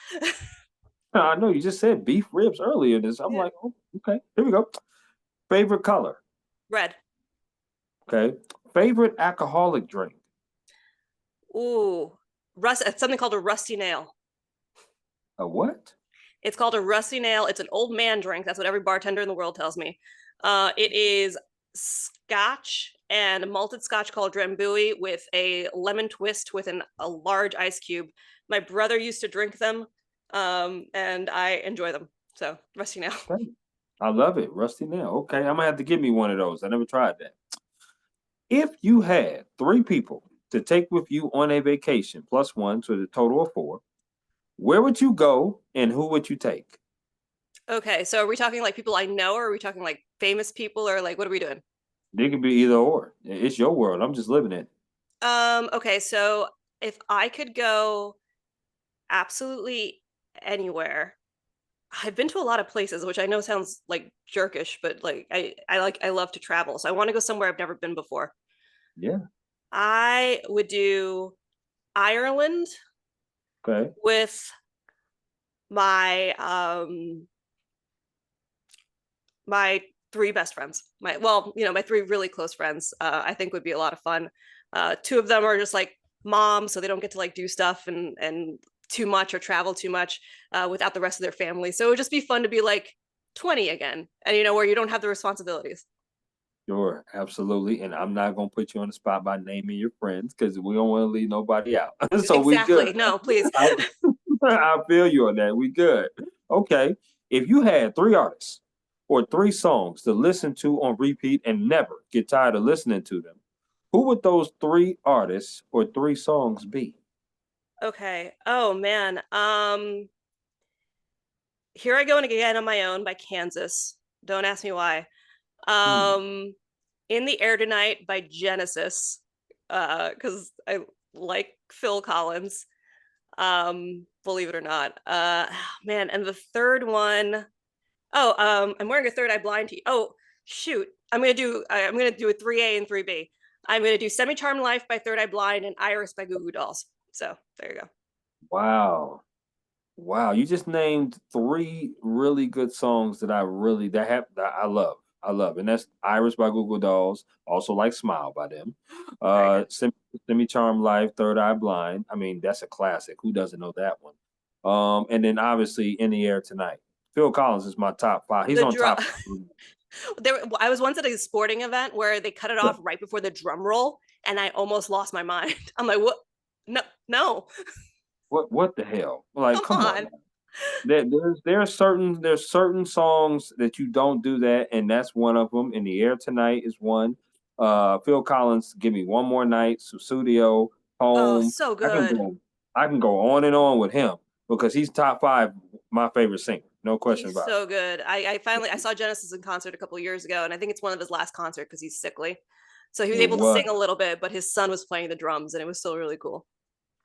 I know you just said beef ribs earlier. This I'm Yeah. like, oh, okay, here we go. Favorite color? Red. Okay. Favorite alcoholic drink? Ooh. Something called a rusty nail. A what? It's called a rusty nail. It's an old man drink. That's what every bartender in the world tells me. It is scotch and malted scotch called Drambuie with a lemon twist with a large ice cube. My brother used to drink them, and I enjoy them. So rusty nail. Okay. I love it. Rusty nail. Okay, I'm gonna have to give me one of those. I never tried that. If you had three people to take with you on a vacation, plus one, so the total of four, where would you go and who would you take? Okay, so are we talking like people I know, or are we talking like famous people, or like what are we doing? It could be either or. It's your world. I'm just living it. Okay, so if I could go absolutely anywhere, I've been to a lot of places, which I know sounds like jerkish, but like I love to travel. So I want to go somewhere I've never been before. Yeah. I would do Ireland Okay. with my my three best friends. My three really close friends. I think would be a lot of fun. Two of them are just like moms, so they don't get to like do stuff and too much or travel too much without the rest of their family. So it would just be fun to be like 20 again, and where you don't have the responsibilities. Sure, absolutely. And I'm not gonna put you on the spot by naming your friends because we don't want to leave nobody out. So we good. Exactly. No, please. I, I feel you on that. We good. Okay. If you had three artists or three songs to listen to on repeat and never get tired of listening to them, who would those three artists or three songs be? Okay. Oh man. Here I go again on my own by Kansas. Don't ask me why. Hmm. Um, In the Air Tonight by Genesis, because I like Phil Collins. Believe it or not. Man, and the third one, oh, I'm wearing a third eye blind tee. Oh, shoot. I'm gonna do a 3A and 3B. I'm gonna do Semi Charmed Life by Third Eye Blind and Iris by Goo Goo Dolls. So there you go. Wow. Wow, you just named three really good songs that I love. I love, and that's Iris by Google Dolls. Also like Smile by them. Very good. Semi Charm Life, Third Eye Blind. I mean, that's a classic. Who doesn't know that one? And then obviously In the Air Tonight. Phil Collins is my top five. He's The on drum. top five. I was once at a sporting event where they cut it off right before the drum roll, and I almost lost my mind. I'm like, what? No, no, What the hell? Like, come come on. on. There's certain songs that you don't do that, and that's one of them. In the Air Tonight is one. Phil Collins, Give Me One More Night, Susudio, Oh, Home. so I can good. go I can go on and on with him. because he's top five my favorite singer. No question He's about it. so good. I finally I saw Genesis in concert a couple of years ago, and I think it's one of his last concerts because he's sickly. So he was It able to was. sing a little bit, but his son was playing the drums, and it was still really cool.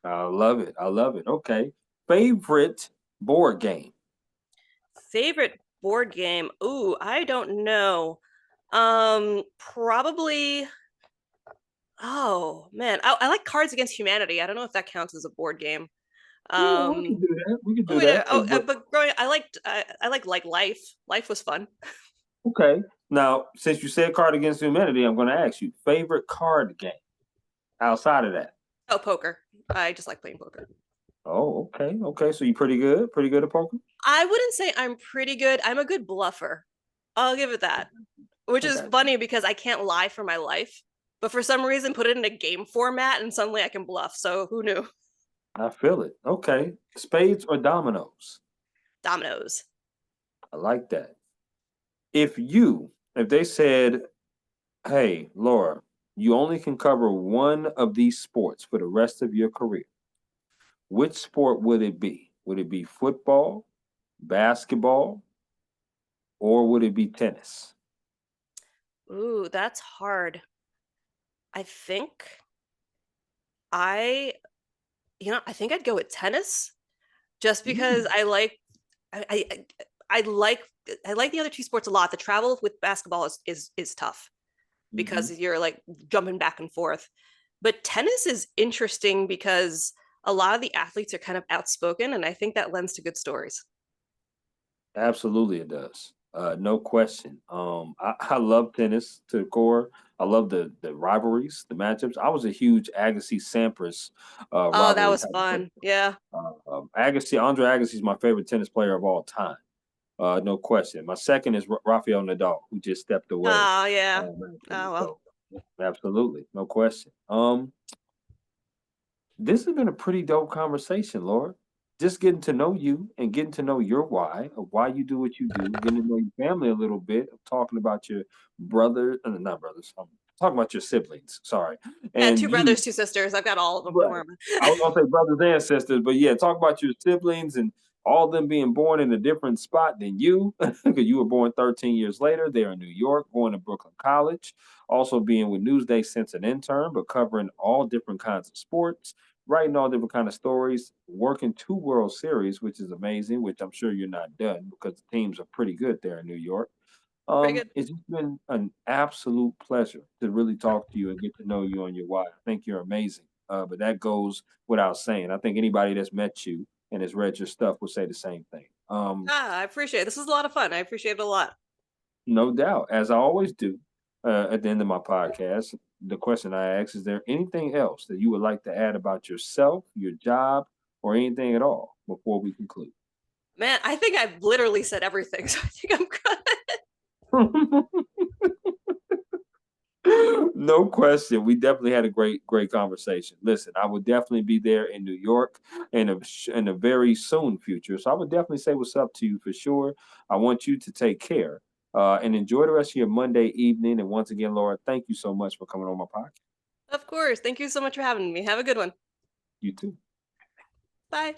I love it. I love it. Okay. Favorite board game. Favorite board game? Ooh, I don't know. Probably. Oh man, I like Cards Against Humanity. I don't know if that counts as a board game. Yeah, we can Um, do that. We can oh, do that. but growing, I like Life. Life was fun. Okay. Now, since you said Card Against Humanity, I'm going to ask you favorite card game outside of that. Oh, poker. I just like playing poker. Oh, okay. Okay. So you pretty good? Pretty good at poker? I wouldn't say I'm pretty good. I'm a good bluffer. I'll give it that. Which I is got you. funny because I can't lie for my life. But for some reason, put it in a game format and suddenly I can bluff. So who knew? I feel it. Okay. Spades or dominoes? Dominoes. I like that. If they said, hey, Laura, you only can cover one of these sports for the rest of your career, which sport would it be? Would it be football, basketball, or would it be tennis? Ooh, that's hard. I think I, I think I'd go with tennis just because Mm, I, I, I like, I like the other two sports a lot. The travel with basketball is tough mhm. because you're like jumping back and forth. But tennis is interesting because a lot of the athletes are kind of outspoken, and I think that lends to good stories. Absolutely, it does. No question. I love tennis to the core. I love the rivalries, the matchups. I was a huge Agassi Sampras Oh, that rivalry was type of person. fun. Yeah. Andre Agassi is my favorite tennis player of all time. No question. My second is Rafael Nadal, who just stepped away. Oh, yeah. Oh, well. So, absolutely, no question. This has been a pretty dope conversation, Laura. Just getting to know you and getting to know your why of why you do what you do, getting to know your family a little bit, of talking about your brother, not brothers, talking about your siblings, sorry, Yeah, and two you. brothers, two sisters. I've got all of them. Don't Right. worry about I was it. gonna say brothers and sisters, but yeah, talk about your siblings and all of them being born in a different spot than you, because you were born 13 years later. They're in New York, going to Brooklyn College, also being with Newsday since an intern, but covering all different kinds of sports, writing all different kind of stories, working two World Series, which is amazing, which I'm sure you're not done because the teams are pretty good there in New York. Pretty good. It's just been an absolute pleasure to really talk to you and get to know you and your wife. I think you're amazing. But that goes without saying. I think anybody that's met you and has read your stuff will say the same thing. I appreciate it. This was a lot of fun. I appreciate it a lot. No doubt, as I always do at the end of my podcast, the question I ask is there anything else that you would like to add about yourself, your job, or anything at all before we conclude? Man, I think I've literally said everything, so I think I'm good. No question. We definitely had a great conversation. Listen, I would definitely be there in New York in a very soon future. So I would definitely say what's up to you for sure. I want you to take care and enjoy the rest of your Monday evening. And once again, Laura, thank you so much for coming on my podcast. Of course. Thank you so much for having me. Have a good one. You too. Bye.